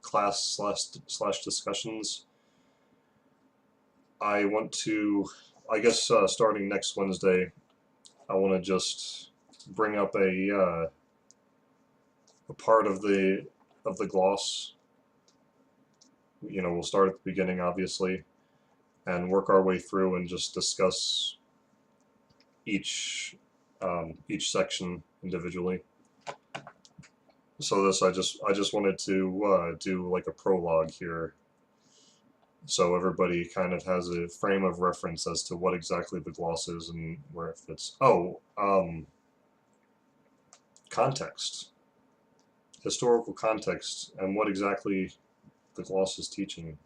class slash discussions, I want to, I guess starting next Wednesday, I want to just bring up a part of the gloss. You know, we'll start at the beginning, obviously, and work our way through and just discuss each section individually. So this, I just wanted to do like a prologue here, so everybody kind of has a frame of reference as to what exactly the gloss is and where it fits. Oh, context, historical context, and what exactly the gloss is teaching.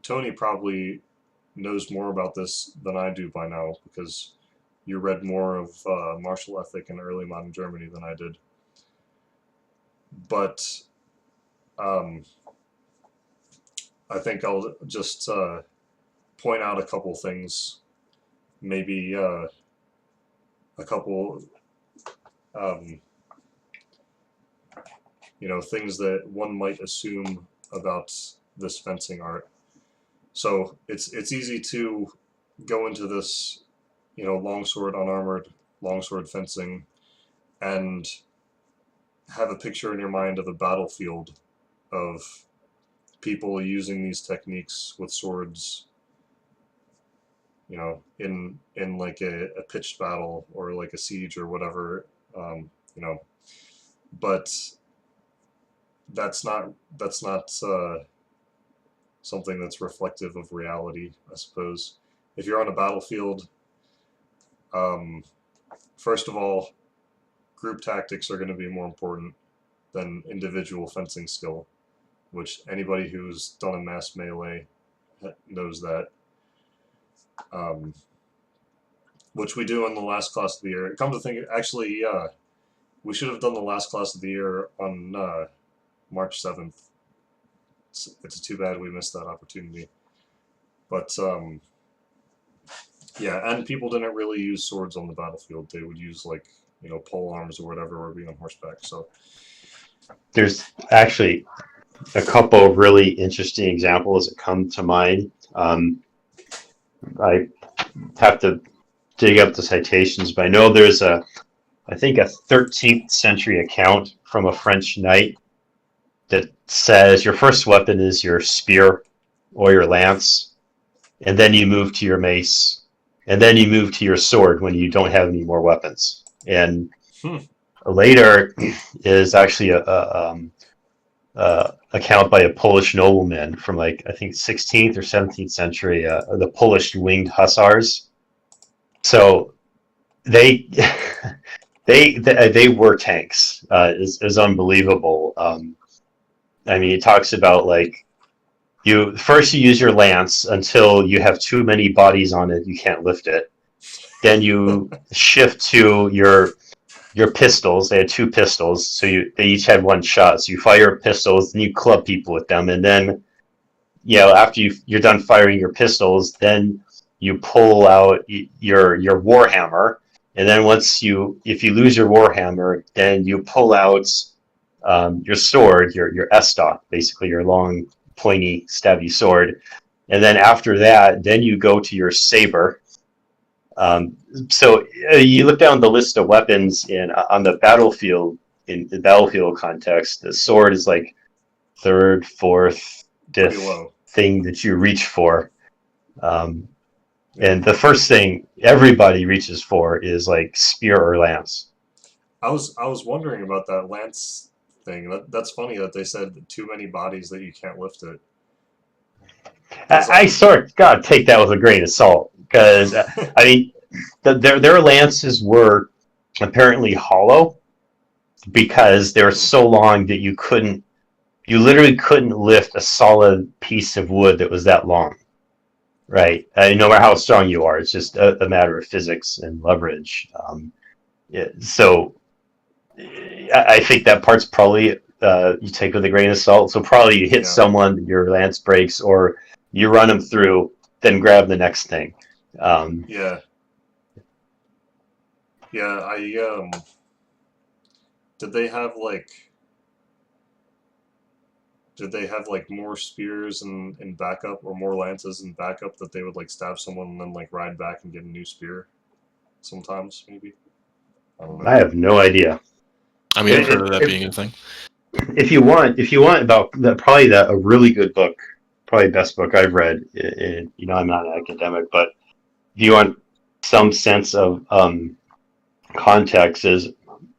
Tony probably knows more about this than I do by now, because you read more of martial ethic in early modern Germany than I did. But I think I'll just point out a couple things, maybe a couple you know, things that one might assume about this fencing art. So it's easy to go into this, you know, longsword, unarmored longsword fencing, and have a picture in your mind of a battlefield of people using these techniques with swords, you know, in like a pitched battle or like a siege or whatever, you know. But that's not something that's reflective of reality, I suppose. If you're on a battlefield, first of all, group tactics are going to be more important than individual fencing skill, which anybody who's done a mass melee knows that. Which we do in the last class of the year. Come to think, actually, we should have done the last class of the year on March 7th. It's too bad we missed that opportunity. But yeah, and people didn't really use swords on the battlefield. They would use, like, you know, pole arms or whatever, or being on horseback. So there's actually a couple of really interesting examples that come to mind. I have to dig up the citations, but I know there's I think a 13th century account from a French knight that says your first weapon is your spear or your lance, and then you move to your mace, and then you move to your sword when you don't have any more weapons. And later is actually account by a Polish nobleman from like I think 16th or 17th century, the Polish winged hussars. So they they were tanks. Is unbelievable. I mean, it talks about like you use your lance until you have too many bodies on it, you can't lift it. Then you shift to your pistols. They had two pistols, so they each had one shot. So you fire pistols, and you club people with them, and then after you're done firing your pistols, then you pull out your warhammer, and then if you lose your warhammer, then you pull out your sword, your estoc, basically your long, pointy, stabby sword, and then after that, then you go to your saber. So you look down the list of weapons on the battlefield in the battlefield context. The sword is like third, fourth, fifth thing that you reach for, and the first thing everybody reaches for is like spear or lance. I was wondering about that lance thing. That's funny that they said too many bodies that you can't lift it. I sort of gotta take that with a grain of salt because I mean their lances were apparently hollow because they were so long that you literally couldn't lift a solid piece of wood that was that long, right? No matter how strong you are, it's just a matter of physics and leverage. So I think that part's probably you take with a grain of salt. So probably you hit someone, your lance breaks, or you run them through, then grab the next thing. Did they have like more spears in backup or more lances in backup that they would like stab someone and then like ride back and get a new spear? Sometimes maybe. I don't know. I have no idea. I mean, I've heard of that being a thing. If you want about a really good book, probably the best book I've read. I'm not an academic, but if you want some sense of context, is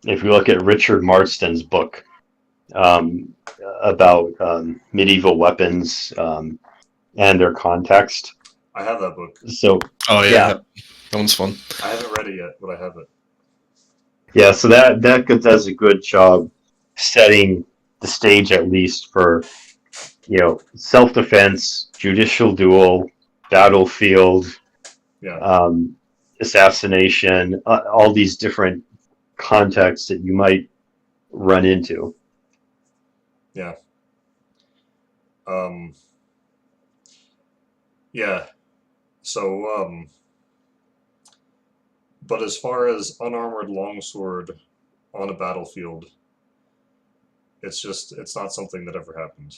if you look at Richard Marston's book about medieval weapons and their context. I have that book. So that one's fun. I haven't read it yet, but I have it. Yeah, so that does a good job setting the stage at least for self-defense, judicial duel, battlefield, assassination, all these different contexts that you might run into. Yeah. So, but as far as unarmored longsword on a battlefield, it's not something that ever happened.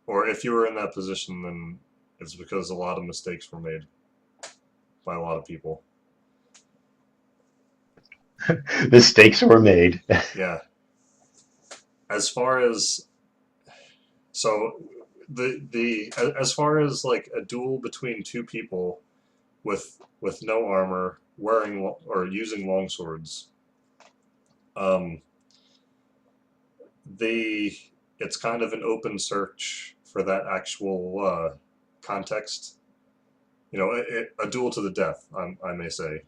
Or if you were in that position, then it's because a lot of mistakes were made by a lot of people. Mistakes were made. Yeah. As far as as far as like a duel between two people with no armor, wearing or using longswords, it's kind of an open search for that actual context. A duel to the death, I may say.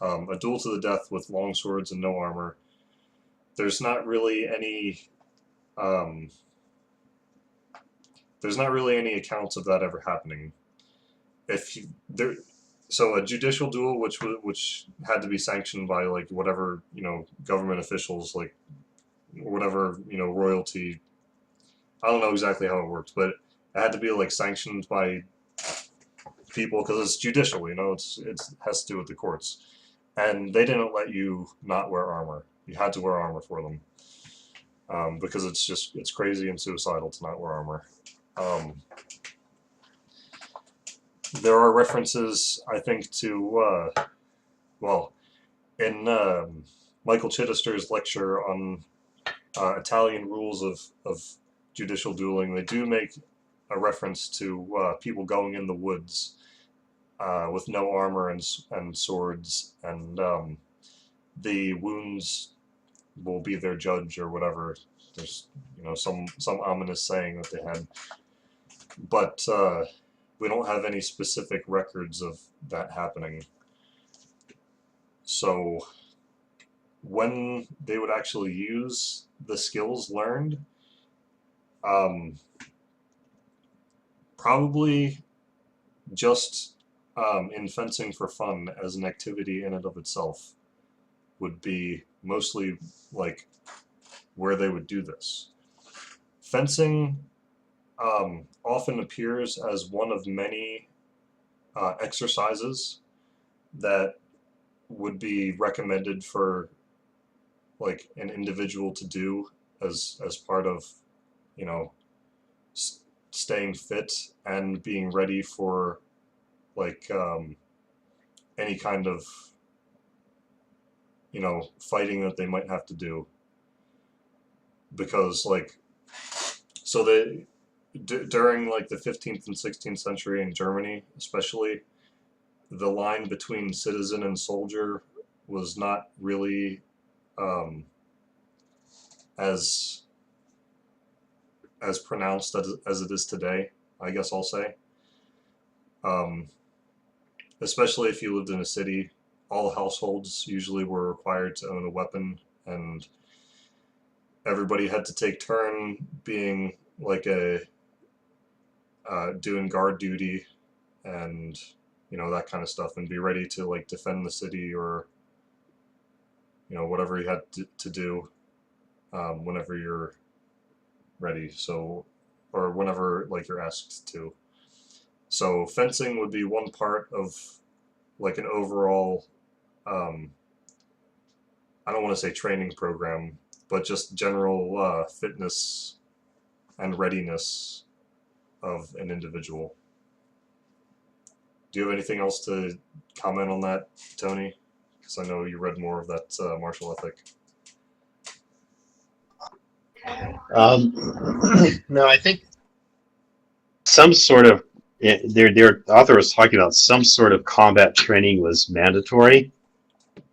A duel to the death with longswords and no armor. There's not really any accounts of that ever happening. So a judicial duel, which had to be sanctioned by like whatever government officials, like whatever royalty. I don't know exactly how it works, but it had to be like sanctioned by people because it's judicial. It has to do with the courts, and they didn't let you not wear armor. You had to wear armor for them because it's crazy and suicidal to not wear armor. There are references, I think, to in Michael Chittister's lecture on Italian rules of judicial dueling, they do make a reference to people going in the woods with no armor and swords, and the wounds will be their judge or whatever. There's some ominous saying that they had, but we don't have any specific records of that happening. So when they would actually use the skills learned, probably just in fencing for fun as an activity in and of itself would be mostly like where they would do this. Fencing often appears as one of many exercises that would be recommended for like an individual to do as part of staying fit and being ready for like any kind of fighting that they might have to do, because like so they during like the 15th and 16th century in Germany especially, the line between citizen and soldier was not really as pronounced as it is today, I guess I'll say. Especially if you lived in a city, all households usually were required to own a weapon, and everybody had to take turn being like doing guard duty and that kind of stuff, and be ready to like defend the city or whatever you had to do whenever you're ready, so, or whenever like you're asked to. So fencing would be one part of like an overall I don't want to say training program, but just general fitness and readiness of an individual. Do you have anything else to comment on that, Tony? Because I know you read more of that martial ethic. No, I think some sort of their author was talking about some sort of combat training was mandatory.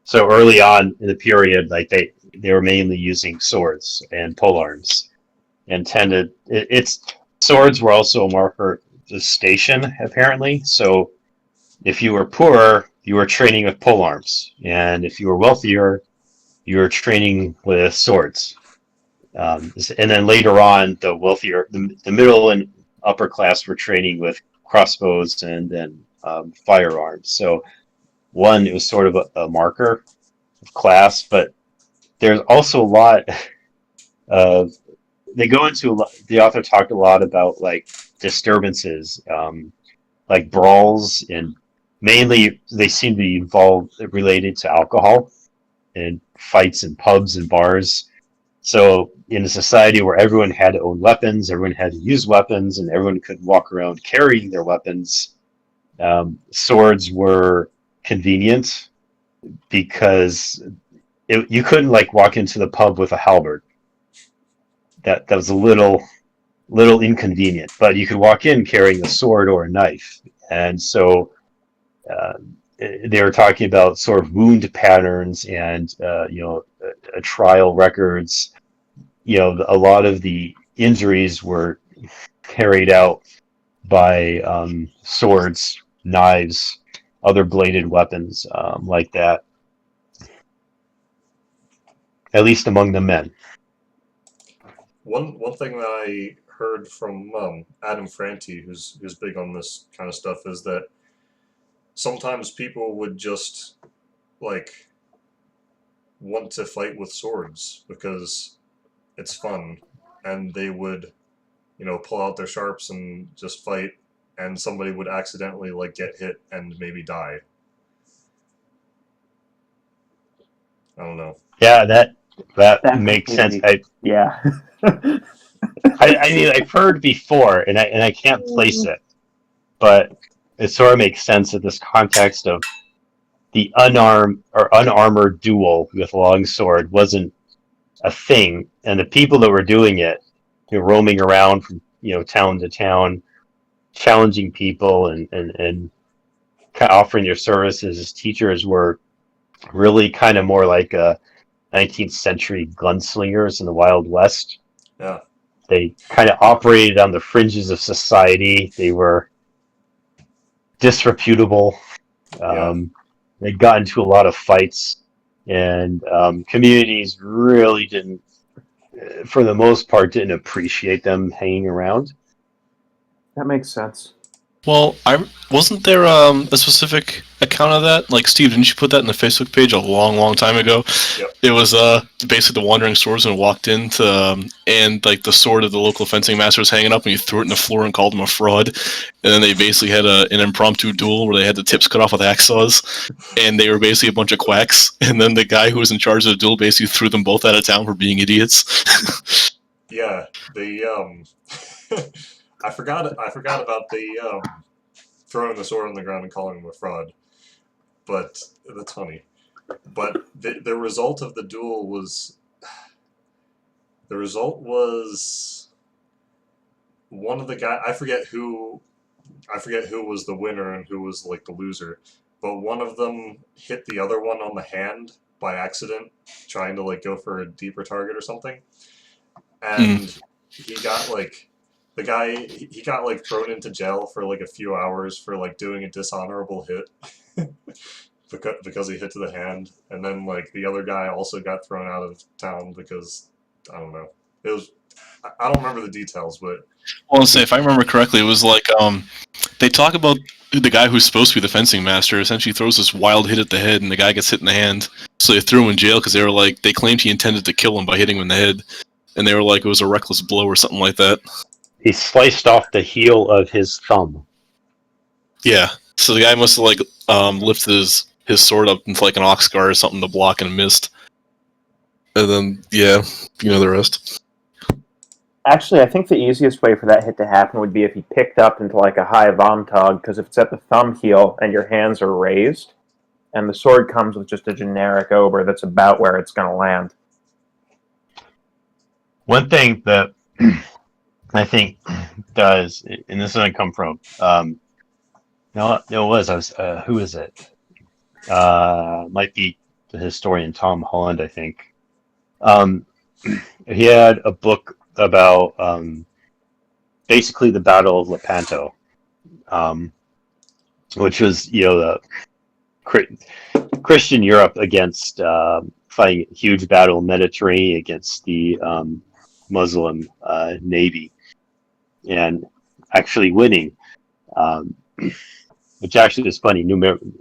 So early on in the period, like they were mainly using swords and polearms, and swords were also a marker of station apparently. So if you were poor, you were training with polearms, and if you were wealthier, you were training with swords. And then later on, the wealthier, the middle and upper class were training with crossbows and then firearms. So one, it was sort of a marker of class, but there's also a lot of, they go into a lot, the author talked a lot about like disturbances, like brawls, and mainly they seem to be involved related to alcohol and fights in pubs and bars. So in a society where everyone had to own weapons, everyone had to use weapons, and everyone could walk around carrying their weapons, swords were convenient because you couldn't like walk into the pub with a halberd. That was a little inconvenient, but you could walk in carrying a sword or a knife. And so they were talking about sort of wound patterns and trial records. A lot of the injuries were carried out by swords, knives, other bladed weapons like that, at least among the men. One thing that I heard from Adam Franti, who's big on this kind of stuff, is that sometimes people would just like want to fight with swords because it's fun, and they would pull out their sharps and just fight, and somebody would accidentally like get hit and maybe die. I don't know. Yeah, that makes sense. Yeah. I mean, I've heard before, and I can't place it, but it sort of makes sense in this context of the unarmored duel with longsword wasn't a thing, and the people that were doing it, roaming around from town to town, challenging people and offering their services as teachers, were really kind of more like a 19th century gunslingers in the Wild West. Yeah. They kind of operated on the fringes of society. They were disreputable. Yeah. They got into a lot of fights, and communities really didn't, for the most part, didn't appreciate them hanging around. That makes sense. Well, I wasn't there a specific account of that? Like, Steve, didn't you put that in the Facebook page a long, long time ago? Yep. It was basically the wandering swordsman walked into and like the sword of the local fencing master was hanging up, and he threw it in the floor and called him a fraud. And then they basically had an impromptu duel where they had the tips cut off with hacksaws, and they were basically a bunch of quacks. And then the guy who was in charge of the duel basically threw them both out of town for being idiots. Yeah. The I forgot about the throwing the sword on the ground and calling him a fraud. But that's funny. But the result of the duel was one of the guys. I forget who was the winner and who was like the loser. But one of them hit the other one on the hand by accident, trying to like go for a deeper target or something, and he got like. The guy, he got like thrown into jail for like a few hours for like doing a dishonorable hit because he hit to the hand, and then like the other guy also got thrown out of town because I don't know. It was I don't remember the details, but Well, I'll say if I remember correctly, it was like they talk about the guy who's supposed to be the fencing master essentially throws this wild hit at the head, and the guy gets hit in the hand. So they threw him in jail because they claimed he intended to kill him by hitting him in the head, and they were like it was a reckless blow or something like that. He sliced off the heel of his thumb. Yeah, so the guy must have like lifted his sword up into like an ox guard or something to block and missed. And then yeah, you know the rest. Actually, I think the easiest way for that hit to happen would be if he picked up into like a high Vomtog, because if it's at the thumb heel and your hands are raised, and the sword comes with just a generic ober, that's about where it's going to land. One thing that I think does, and this is going to come from, who is it? Might be the historian Tom Holland, I think. He had a book about basically the Battle of Lepanto, which was, the Christian Europe against fighting a huge battle in the Mediterranean against the Muslim navy, and actually winning, which actually is funny.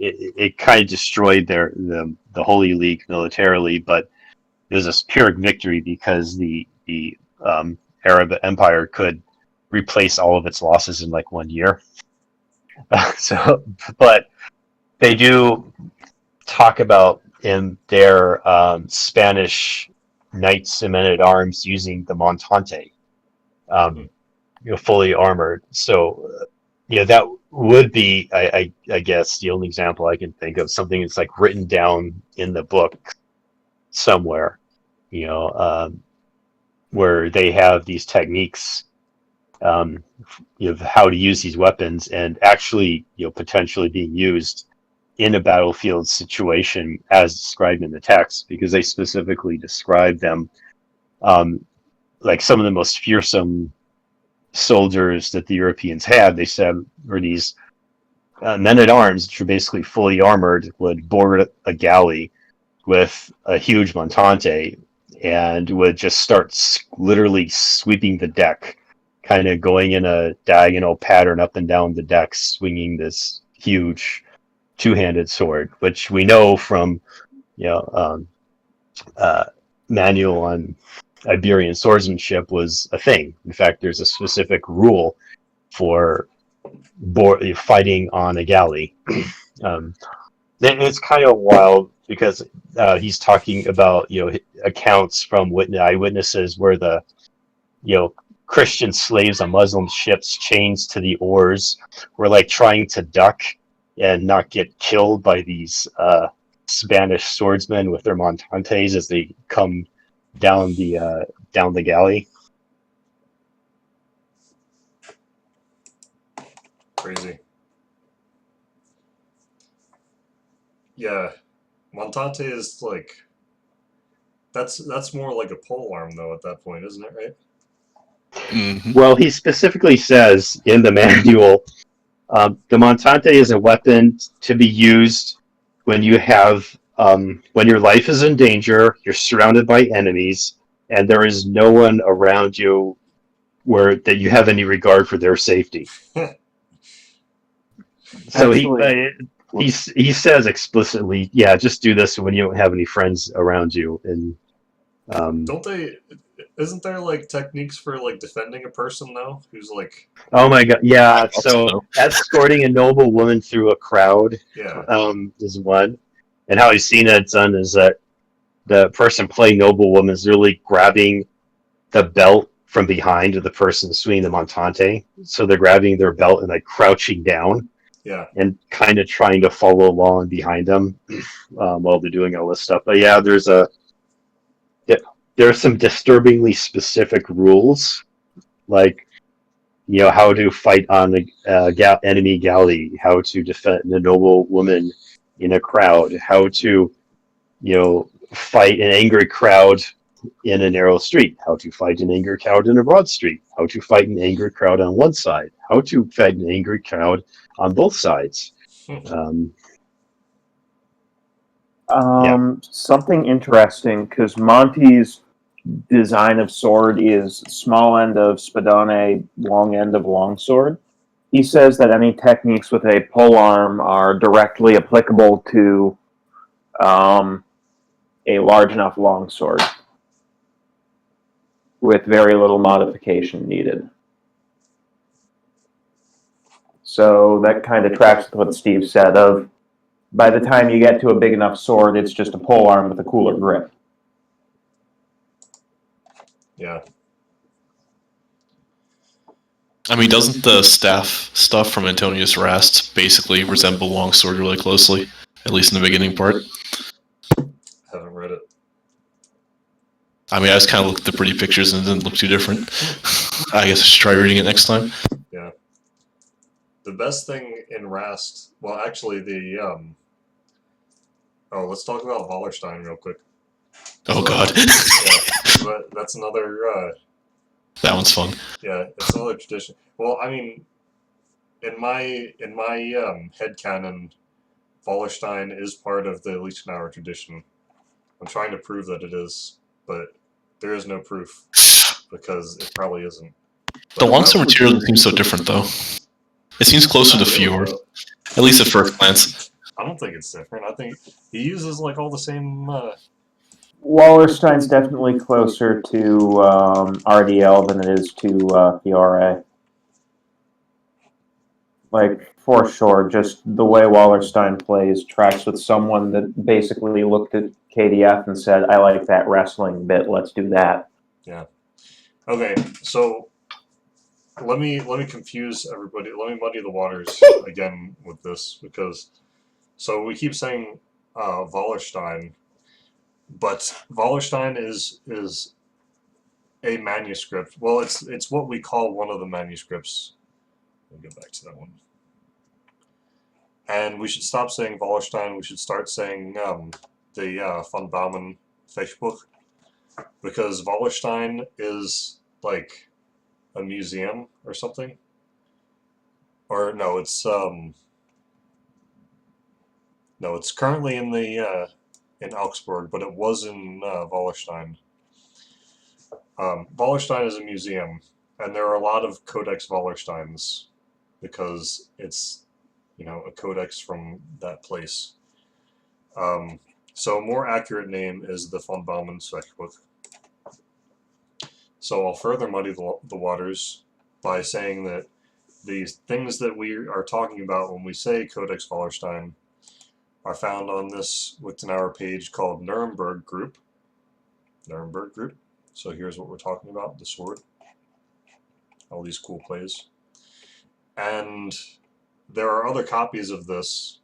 It kind of destroyed the Holy League militarily, but it was a Pyrrhic victory because the Arab Empire could replace all of its losses in like 1 year. But they do talk about in their Spanish knights and men-at-arms using the Montante, fully armored. So, that would be, I guess, the only example I can think of, something that's like written down in the book somewhere, where they have these techniques of how to use these weapons and actually, potentially being used in a battlefield situation as described in the text, because they specifically describe them like some of the most fearsome soldiers that the Europeans had. They said were these men-at-arms, which were basically fully armored, would board a galley with a huge Montante and would just start literally sweeping the deck, kind of going in a diagonal pattern up and down the deck, swinging this huge two-handed sword, which we know from manual on Iberian swordsmanship was a thing. In fact, there's a specific rule for fighting on a galley. It's kind of wild because he's talking about accounts from eyewitnesses where the Christian slaves on Muslim ships chained to the oars were like trying to duck and not get killed by these Spanish swordsmen with their montantes as they come down the galley. crazy. Yeah, Montante is like That's more like a pole arm though at that point, isn't it? Right? Hmm. Well, he specifically says in the manual, the montante is a weapon to be used when you have when your life is in danger, you're surrounded by enemies, and there is no one around you where that you have any regard for their safety. So Actually, he says explicitly, yeah, just do this when you don't have any friends around you. And Don't they? Isn't there like techniques for like defending a person though? Who's like, oh my god, I yeah. thought So so. escorting a noble woman through a crowd yeah, is one, and how he's seen that done is that the person playing noble woman is really grabbing the belt from behind of the person swinging the montante. So they're grabbing their belt and like crouching down yeah, and kind of trying to follow along behind them while they're doing all this stuff. But yeah, there are some disturbingly specific rules, like how to fight on the enemy galley, how to defend a noble woman in a crowd, how to fight an angry crowd in a narrow street, how to fight an angry crowd in a broad street, how to fight an angry crowd on one side, how to fight an angry crowd on both sides. Um, yeah. something interesting, because Monty's design of sword is small end of spadone, long end of longsword. He says that any techniques with a pole arm are directly applicable to a large enough longsword with very little modification needed. So that kind of tracks with what Steve said of by the time you get to a big enough sword, it's just a pole arm with a cooler grip. yeah. I mean, doesn't the staff stuff from Antonius Rast basically resemble longsword really closely, at least in the beginning part? Haven't read it. I mean, I just kind of looked at the pretty pictures and it didn't look too different. I guess I should try reading it next time. Yeah. The best thing in Rast, well, actually, oh, let's talk about Wallerstein real quick. Oh god. Yeah, but that's another. That one's fun. Yeah, it's another tradition. Well, I mean, in my headcanon, Wallerstein is part of the Lee Schnauer tradition. I'm trying to prove that it is, but there is no proof because it probably isn't. The longsword material seems so different, though. It seems closer to Fjord, at least at first glance. I don't think it's different. I think he uses like all the same. Wallerstein's definitely closer to RDL than it is to PRA. Like, for sure, just the way Wallerstein plays tracks with someone that basically looked at KDF and said, I like that wrestling bit, let's do that. Yeah. Okay, so let me confuse everybody. Let me muddy the waters again with this because so we keep saying Wallerstein, but Wallerstein is a manuscript. Well, it's what we call one of the manuscripts. Let me get back to that one. And we should stop saying Wallerstein. We should start saying the von Baumann Fechbuch, because Wallerstein is like a museum or something. Or no, it's currently in the in Augsburg, but it was in Wallerstein. Wallerstein is a museum, and there are a lot of Codex Wallersteins because it's a codex from that place. So a more accurate name is the von Baumann Fechbuch. So I'll further muddy the waters by saying that the things that we are talking about when we say Codex Wallerstein are found on this Lichtenauer page called Nuremberg Group. Nuremberg Group. So here's what we're talking about, the sword. All these cool plays. And there are other copies of this,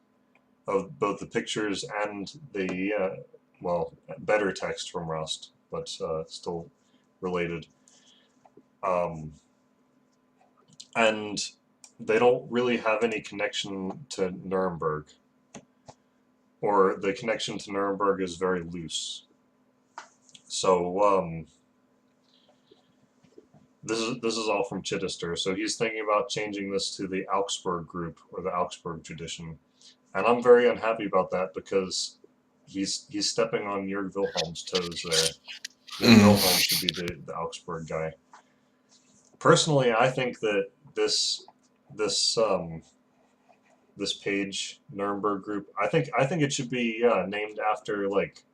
of both the pictures and the, better text from Rust, but still related. And they don't really have any connection to Nuremberg, or the connection to Nuremberg is very loose. So this is all from Chittister. So he's thinking about changing this to the Augsburg group or the Augsburg tradition, and I'm very unhappy about that because he's stepping on Jörg Wilhelm's toes there. Jörg Wilhelm should be the Augsburg guy. Personally, I think that this this page Nuremberg group, I think it should be named after, like,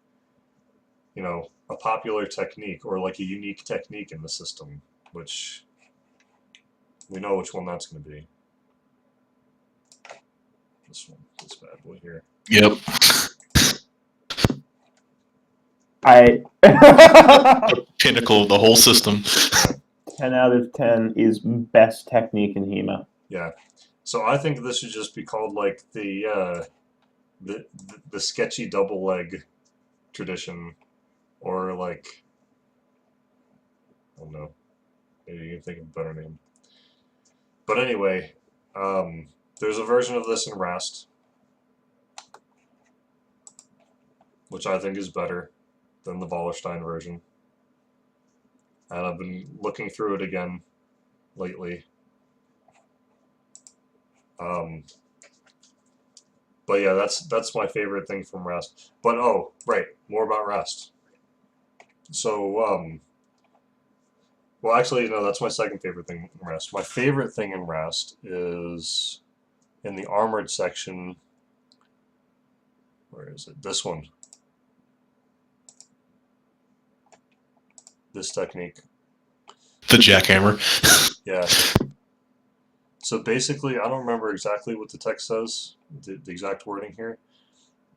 you know, a popular technique or like a unique technique in the system, which we know which one that's going to be. This one, this bad boy here. Yep. Pinnacle of the whole system. 10 out of 10 is best technique in HEMA. Yeah. So I think this should just be called like the sketchy double leg tradition, or like, I don't know, maybe you can think of a better name. But anyway, there's a version of this in Rast, which I think is better than the Wallerstein version. And I've been looking through it again lately. But yeah, that's my favorite thing from Rast. But oh, right, more about Rast. So, well, actually, no, that's my second favorite thing in Rast. My favorite thing in Rast is in the armored section. Where is it? This one. This technique. The jackhammer. Yeah. So basically, I don't remember exactly what the text says, the exact wording here,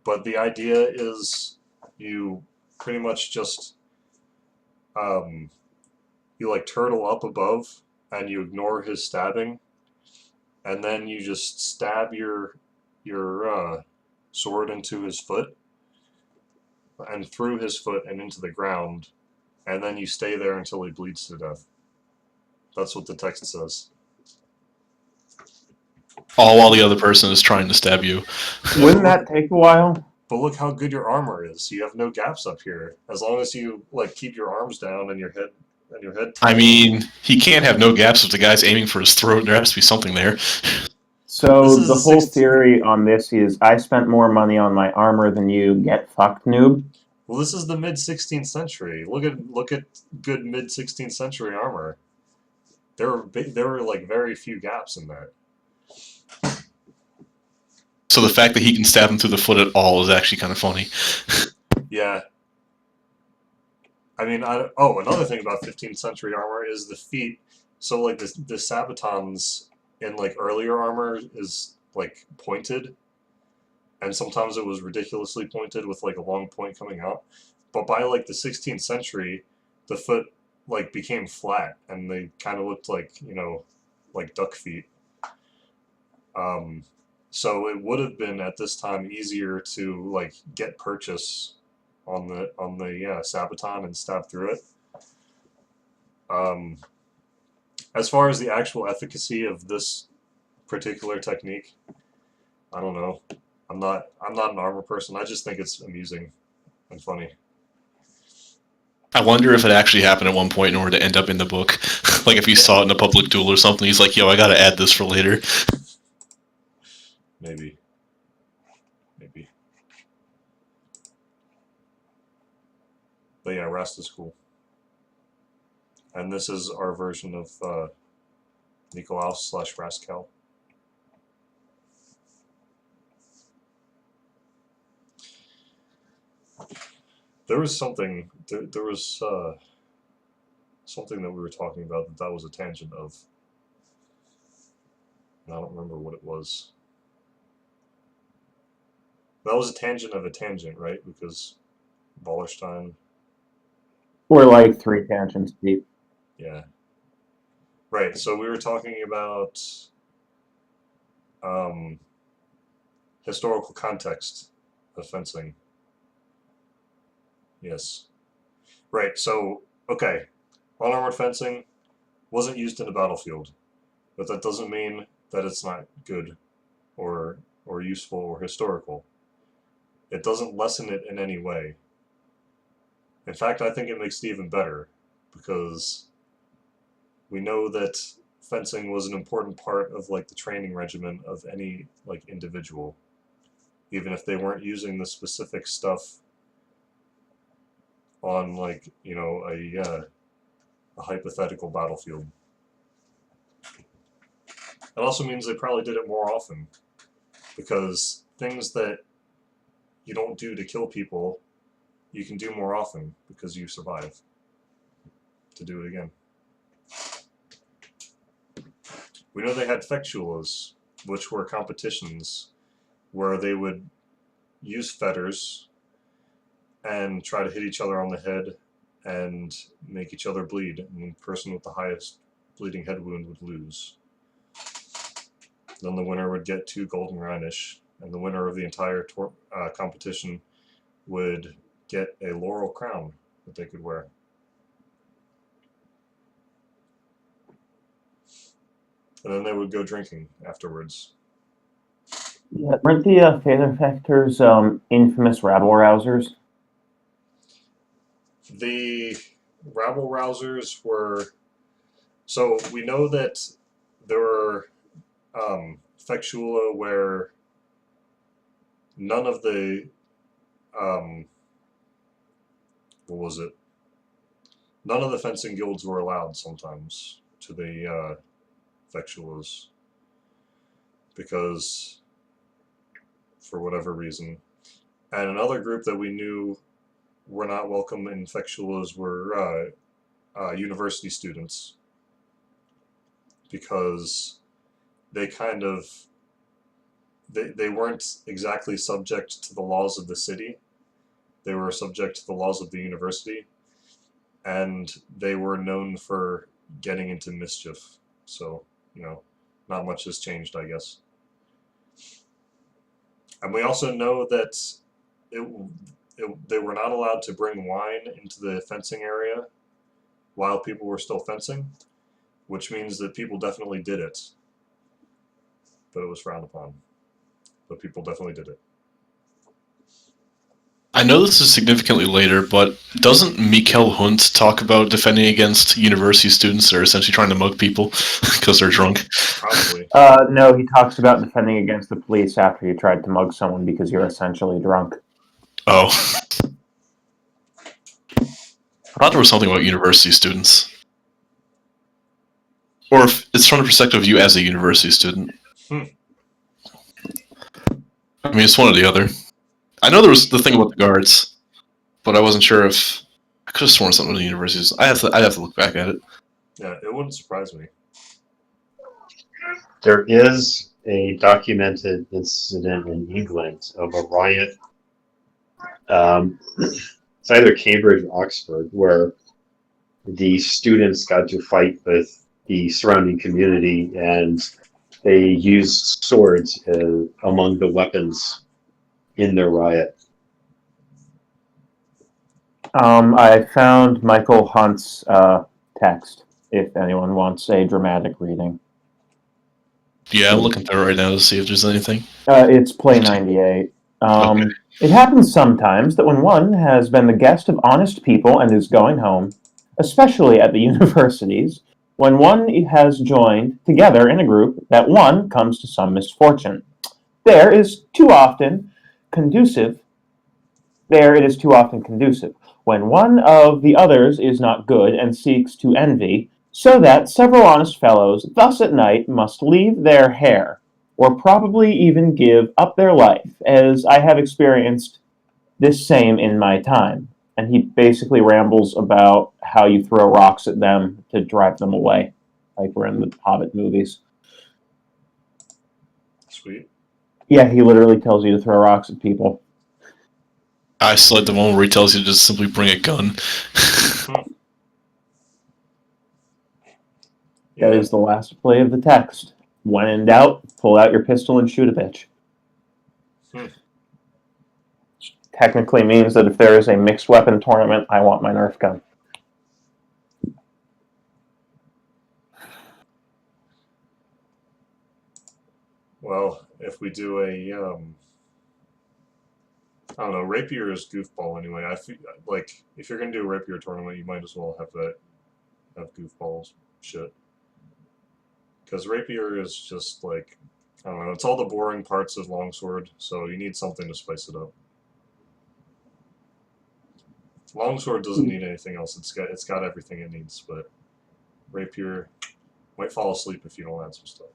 but the idea is you pretty much just you like turtle up above and you ignore his stabbing, and then you just stab your sword into his foot and through his foot and into the ground, and then you stay there until he bleeds to death. That's what the text says. All while the other person is trying to stab you. Wouldn't that take a while? But look how good your armor is. You have no gaps up here. As long as you like keep your arms down and your head I mean, he can't have no gaps if the guy's aiming for his throat. There has to be something there. So the whole theory on this is I spent more money on my armor than you. Get fucked, noob. Well, this is the mid 16th century. Look at good mid 16th century armor. There were like very few gaps in that. So the fact that he can stab him through the foot at all is actually kind of funny. Yeah. I mean, another thing about 15th century armor is the feet. So like the sabatons in like earlier armor is like pointed, and sometimes it was ridiculously pointed with like a long point coming out. But by like the 16th century, the foot like became flat and they kind of looked like, you know, like duck feet. So it would have been at this time easier to like get purchase on the sabaton and stab through it. As far as the actual efficacy of this particular technique, I don't know. I'm not an armor person. I just think it's amusing and funny. I wonder if it actually happened at one point in order to end up in the book. Like if he saw it in a public duel or something, he's like, yo, I gotta add this for later. Maybe. But yeah, Rast is cool. And this is our version of Nikolaus/Rascal. There was something. There was something that we were talking about that was a tangent of. And I don't remember what it was. That was a tangent of a tangent, right? Because Wallerstein. We're like 3 tangents deep. Yeah. Right. So we were talking about historical context of fencing. Yes. Right. So, okay. Unarmored fencing wasn't used in a battlefield, but that doesn't mean that it's not good or useful or historical. It doesn't lessen it in any way. In fact, I think it makes it even better because we know that fencing was an important part of like the training regimen of any like individual, even if they weren't using the specific stuff on like a hypothetical battlefield. It also means they probably did it more often because things that you don't do to kill people, you can do more often because you survive to do it again. We know they had factuals, which were competitions where they would use fetters and try to hit each other on the head and make each other bleed, and the person with the highest bleeding head wound would lose. Then the winner would get 2 golden rhinish, and the winner of the entire competition would get a laurel crown that they could wear. And then they would go drinking afterwards. Yeah, weren't the Feather Factors infamous rabble-rousers? The rabble-rousers were... So we know that there were Factula where none of the... what was it? None of the fencing guilds were allowed sometimes to the Factulas because for whatever reason. And another group that we knew were not welcome in Factulas were university students because they kind of they weren't exactly subject to the laws of the city. They were subject to the laws of the university, and they were known for getting into mischief. So, not much has changed, I guess. And we also know that they were not allowed to bring wine into the fencing area while people were still fencing, which means that people definitely did it. But it was frowned upon. But people definitely did it. I know this is significantly later, but doesn't Mikkel Hunt talk about defending against university students that are essentially trying to mug people because they're drunk? Probably. No, he talks about defending against the police after you tried to mug someone because you're essentially drunk. Oh. I thought there was something about university students. Or if it's from the perspective of you as a university student. I mean, it's one or the other. I know there was the thing about the guards, but I wasn't sure if... I could have sworn something with the universities. I'd have to look back at it. Yeah, it wouldn't surprise me. There is a documented incident in England of a riot. It's either Cambridge or Oxford, where the students got to fight with the surrounding community, and they used swords among the weapons in their riot. I found Michael Hunt's text, if anyone wants a dramatic reading. Yeah, I'm looking through it right now to see if there's anything. It's Play 98. Okay. It happens sometimes that when one has been the guest of honest people and is going home, especially at the universities, when one has joined together in a group, that one comes to some misfortune. There it is too often conducive. When one of the others is not good and seeks to envy, so that several honest fellows thus at night must leave their hair, or probably even give up their life, as I have experienced this same in my time. And he basically rambles about how you throw rocks at them to drive them away, like we're in the Hobbit movies. Sweet. Yeah, he literally tells you to throw rocks at people. I select the one where he tells you to just simply bring a gun. That is the last play of the text. When in doubt, pull out your pistol and shoot a bitch. Technically means that if there is a mixed weapon tournament, I want my Nerf gun. Well, if we do I don't know. Rapier is goofball anyway. I feel like if you're gonna do a rapier tournament, you might as well have goofballs shit. Because rapier is just like, I don't know. It's all the boring parts of longsword, so you need something to spice it up. Longsword doesn't need anything else. It's got everything it needs, but rapier might fall asleep if you don't add some stuff.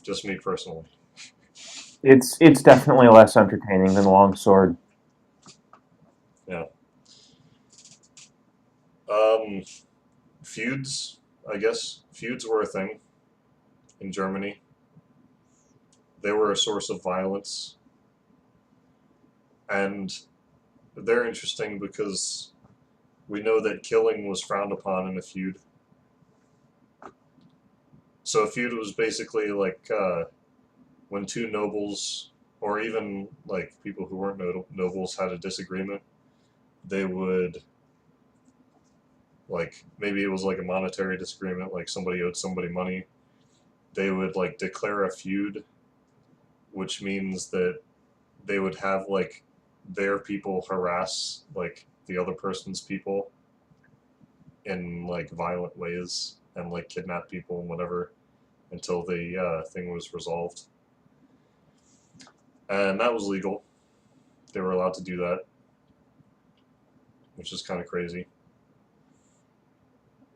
Just me personally. It's definitely less entertaining than longsword. Yeah. Feuds, I guess. Feuds were a thing in Germany. They were a source of violence. And they're interesting because we know that killing was frowned upon in a feud. So a feud was basically like when two nobles, or even like people who weren't nobles, had a disagreement. They would, like, maybe it was like a monetary disagreement, like somebody owed somebody money. They would like declare a feud, which means that they would have like their people harass like the other person's people in like violent ways and like kidnap people and whatever until the thing was resolved. And that was legal. They were allowed to do that, which is kind of crazy.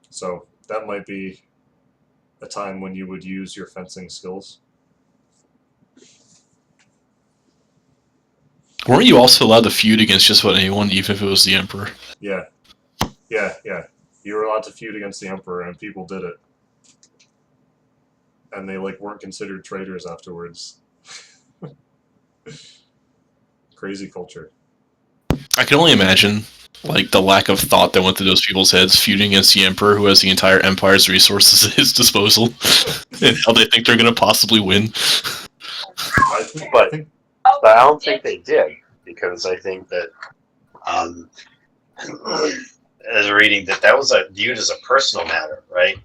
So that might be a time when you would use your fencing skills. Weren't you also allowed to feud against just about anyone, even if it was the emperor? Yeah. Yeah. You were allowed to feud against the emperor, and people did it. And they like weren't considered traitors afterwards. Crazy culture. I can only imagine, like, the lack of thought that went through those people's heads feuding against the emperor who has the entire empire's resources at his disposal, and how they think they're going to possibly win. But I don't think they did, because I think that as reading that was viewed as a personal matter, right?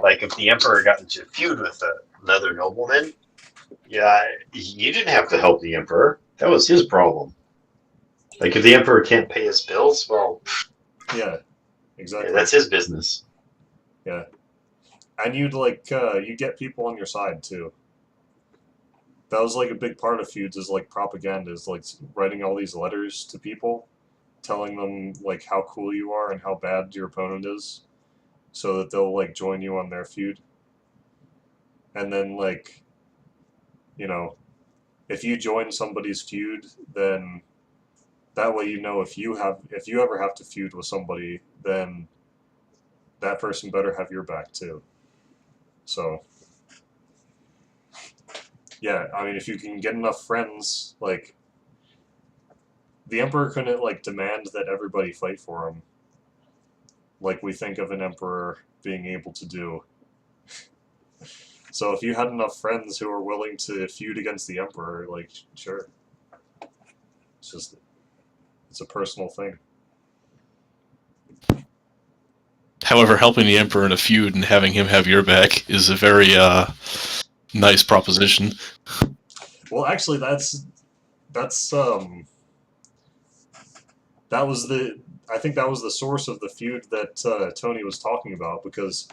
Like if the emperor got into a feud with another nobleman, yeah, you didn't have to help the emperor. That was his problem. Like if the emperor can't pay his bills, well, yeah, exactly. That's his business. Yeah, and you'd like you get people on your side too. That was like a big part of feuds, is like propaganda, is like writing all these letters to people, telling them like how cool you are and how bad your opponent is, so that they'll like join you on their feud. And then like, you know, if you join somebody's feud, then that way you know if you ever have to feud with somebody, then that person better have your back too. So yeah, I mean, if you can get enough friends, like the emperor couldn't like demand that everybody fight for him, like we think of an emperor being able to do. So if you had enough friends who were willing to feud against the emperor, like sure, it's a personal thing. However, helping the emperor in a feud and having him have your back is a very nice proposition. Well, actually, that was I think that was the source of the feud that Tony was talking about, because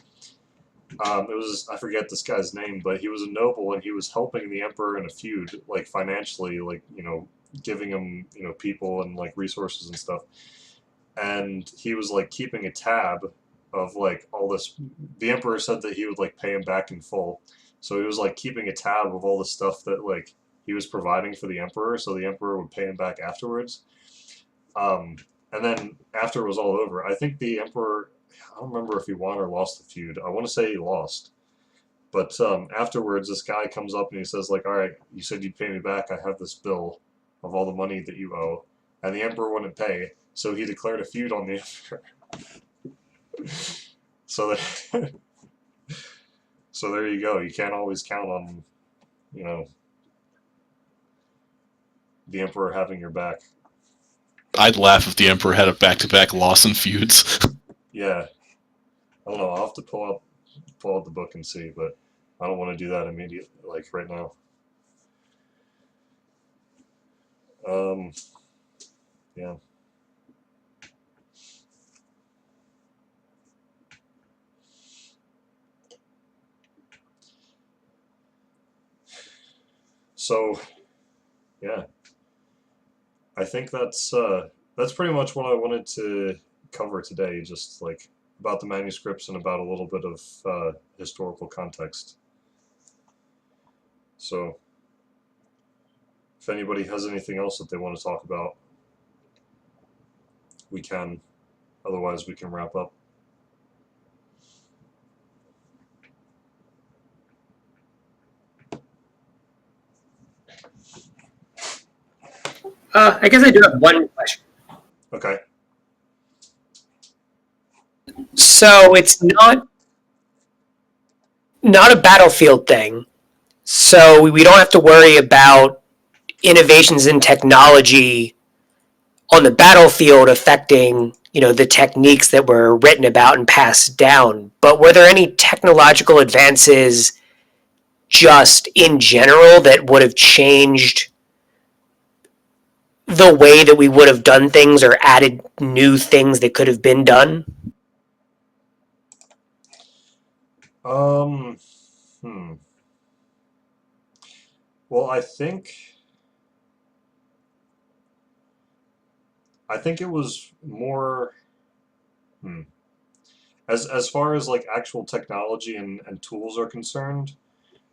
it was, I forget this guy's name, but he was a noble and he was helping the emperor in a feud, like financially, like, you know, giving him, you know, people and like resources and stuff. And he was like keeping a tab of like all this. The emperor said that he would like pay him back in full, so he was like keeping a tab of all the stuff that like he was providing for the emperor, so the emperor would pay him back afterwards. And then after it was all over, I think the emperor, I don't remember if he won or lost the feud. I want to say he lost. But afterwards, this guy comes up and he says, like, all right, you said you'd pay me back. I have this bill of all the money that you owe. And the emperor wouldn't pay, so he declared a feud on the emperor. So there you go. You can't always count on, you know, the emperor having your back. I'd laugh if the emperor had a back-to-back loss in feuds. Yeah. I don't know. I'll have to pull out the book and see, but I don't want to do that immediately, like right now. Yeah. So, yeah, I think that's pretty much what I wanted to cover today. Just like about the manuscripts and about a little bit of historical context. So, if anybody has anything else that they want to talk about, we can. Otherwise, we can wrap up. I guess I do have one question. Okay. So it's not a battlefield thing. So we don't have to worry about innovations in technology on the battlefield affecting, the techniques that were written about and passed down. But were there any technological advances just in general that would have changed the way that we would have done things or added new things that could have been done? Hmm. Well, I think it was more. Hmm. As far as like actual technology and tools are concerned,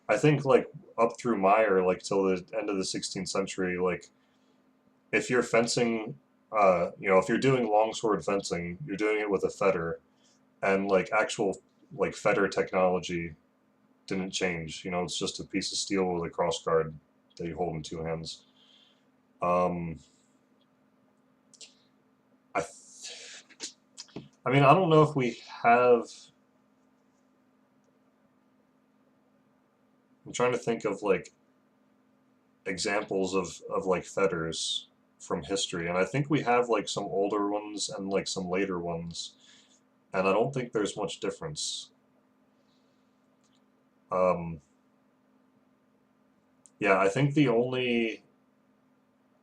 I think like up through Meyer, like till the end of the 16th century, like if you're fencing, if you're doing longsword fencing, you're doing it with a fetter, and like actual like fetter technology didn't change. It's just a piece of steel with a crossguard that you hold in two hands. Um, I, I mean, I don't know if we have. I'm trying to think of like examples of like fetters from history, and I think we have like some older ones and like some later ones, and I don't think there's much difference. Um, yeah, I think the only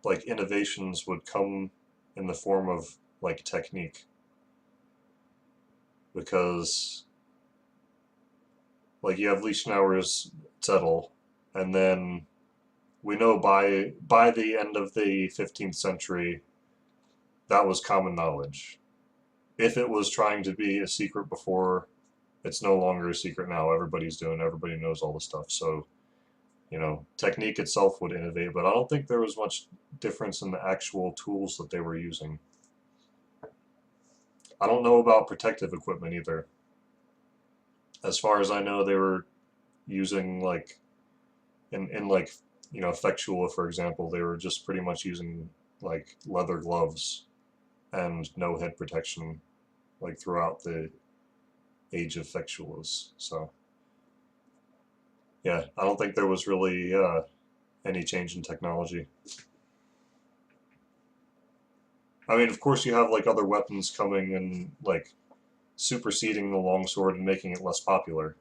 like innovations would come in the form of like technique, because like you have Lee Schnauer's Zettel, and then we know by the end of the 15th century that was common knowledge. If it was trying to be a secret before, it's no longer a secret now. Everybody knows all the stuff. So, technique itself would innovate, but I don't think there was much difference in the actual tools that they were using. I don't know about protective equipment either. As far as I know, they were using like in like factual, for example, they were just pretty much using like leather gloves and no head protection like throughout the age of factuals. So yeah, I don't think there was really any change in technology. I mean, of course, you have like other weapons coming and like superseding the longsword and making it less popular.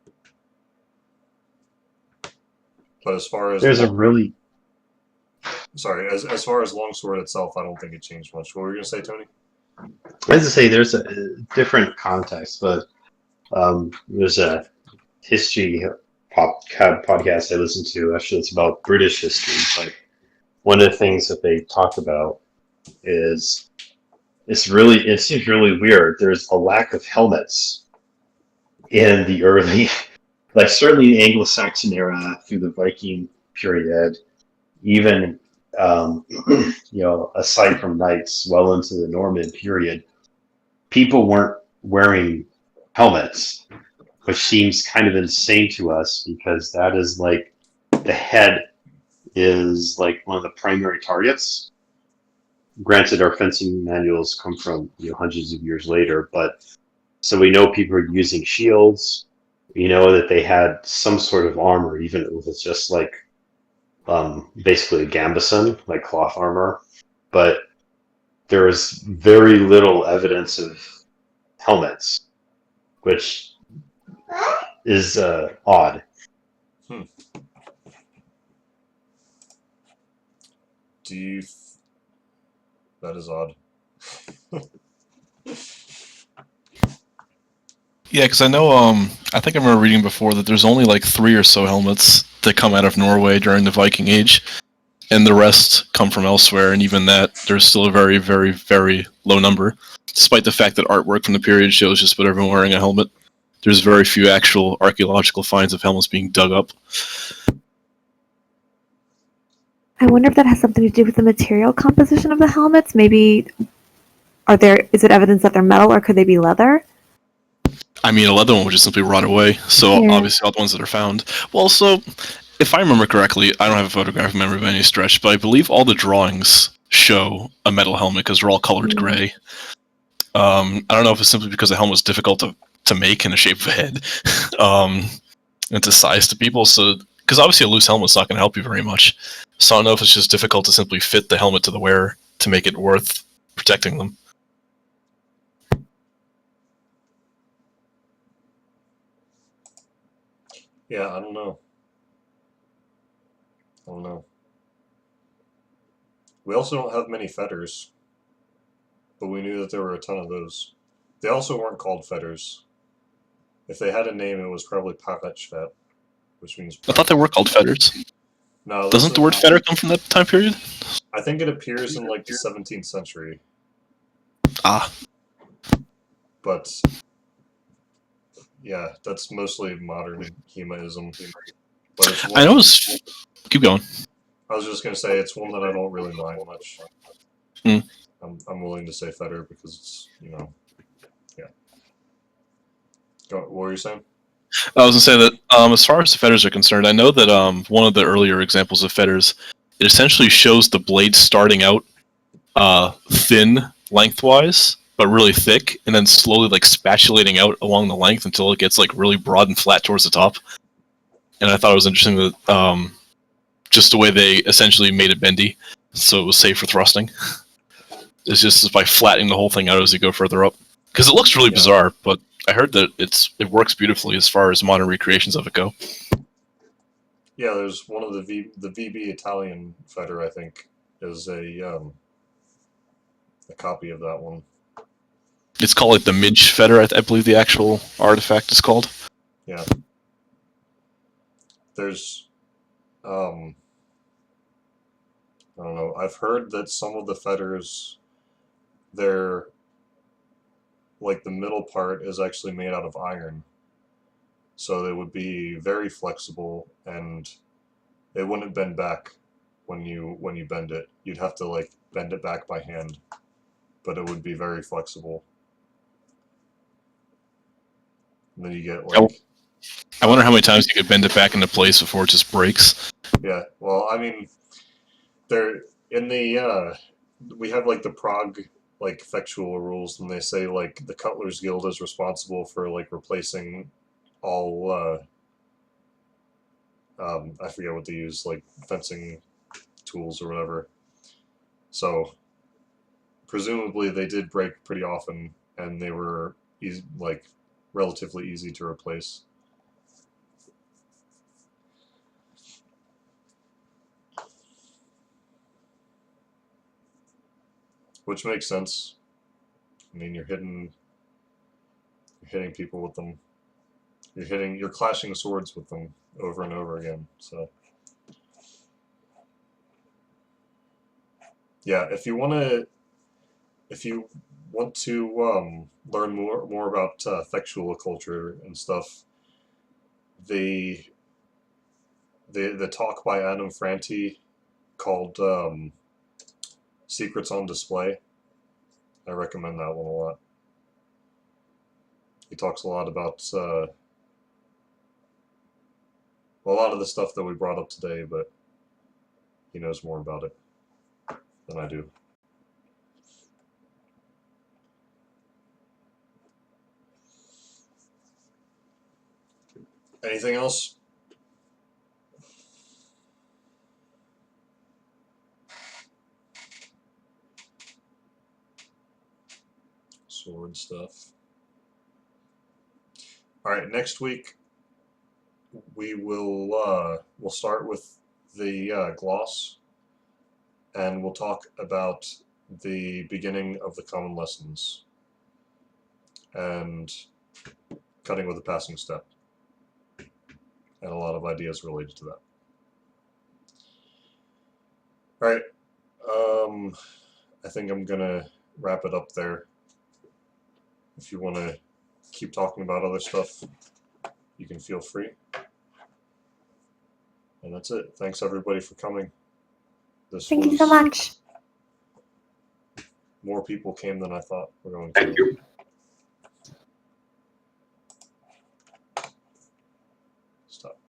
But as far as There's a really as far as longsword itself, I don't think it changed much. What were you gonna say, Tony? as I say, there's a different context, but there's a history podcast I listen to. Actually, it's about British history. But one of the things that they talk about is it seems really weird. There's a lack of helmets in the early, like certainly the Anglo-Saxon era through the Viking period, even aside from knights, well into the Norman period, people weren't wearing helmets, which seems kind of insane to us because that is like the head is like one of the primary targets. Granted, our fencing manuals come from hundreds of years later, but so we know people are using shields. We know that they had some sort of armor, even if it's just like basically a gambeson, like cloth armor. But there is very little evidence of helmets, which is odd. Hmm. Do you That is odd. Yeah, because I know, I think I remember reading before that there's only like 3 or so helmets that come out of Norway during the Viking Age, and the rest come from elsewhere, and even that, there's still a very, very, very low number. Despite the fact that artwork from the period shows just about everyone wearing a helmet, there's very few actual archaeological finds of helmets being dug up. I wonder if that has something to do with the material composition of the helmets. Maybe is it evidence that they're metal, or could they be leather? I mean, a leather one would just simply rot away, so Yeah. obviously all the ones that are found. Well, so, if I remember correctly, I don't have a photographic memory by any stretch, but I believe all the drawings show a metal helmet because they're all colored gray. I don't know if it's simply because the helmet's difficult to make in the shape of a head, and to size to people, so, because obviously a loose helmet's not going to help you very much. So I don't know if it's just difficult to simply fit the helmet to the wearer to make it worth protecting them. Yeah, I don't know. We also don't have many fetters, but we knew that there were a ton of those. They also weren't called fetters. If they had a name, it was probably Paratschvet, which means. I thought they were called fetters. No, Doesn't the word fetter come from that time period? I think it appears in like the 17th century. Ah. But yeah, that's mostly modern Hemaism. But it's one, I know it's... Keep going. I was just gonna say it's one that I don't really mind much. Hmm. I'm willing to say fetter because it's, yeah. What were you saying? I was gonna say that as far as the fetters are concerned, I know that one of the earlier examples of fetters, it essentially shows the blade starting out thin lengthwise, but really thick, and then slowly like spatulating out along the length until it gets like really broad and flat towards the top. And I thought it was interesting that just the way they essentially made it bendy, so it was safe for thrusting. It's just by flattening the whole thing out as you go further up, because it looks really bizarre, but I heard that it works beautifully as far as modern recreations of it go. Yeah, there's one of the VB Italian fetter, I think, is a copy of that one. It's called like the Midge Federer, I believe the actual artifact is called. Yeah. There's, I don't know. I've heard that some of the fetters, they're like the middle part is actually made out of iron, so they would be very flexible and it wouldn't bend back when you bend it. You'd have to like bend it back by hand, but it would be very flexible. And then you get like. I wonder how many times you could bend it back into place before it just breaks. Yeah, well, I mean, they're in the we have like the Prague like factual rules, and they say like the Cutler's Guild is responsible for like replacing all I forget what they use, like fencing tools or whatever. So presumably they did break pretty often, and they were easy, like relatively easy to replace. Which makes sense. I mean, you're hitting people with them. You're clashing swords with them over and over again. So, yeah, if you want to learn more about factual culture and stuff, the talk by Adam Franti called Secrets on Display. I recommend that one a lot. He talks a lot about a lot of the stuff that we brought up today, but he knows more about it than I do. Anything else? Sword stuff. All right, next week we will we'll start with the gloss, and we'll talk about the beginning of the common lessons, and cutting with a passing step, and a lot of ideas related to that. All right, I think I'm gonna wrap it up there. If you want to keep talking about other stuff, you can feel free. And that's it. Thanks everybody for coming. Thank you so much. More people came than I thought were going to. Thank you.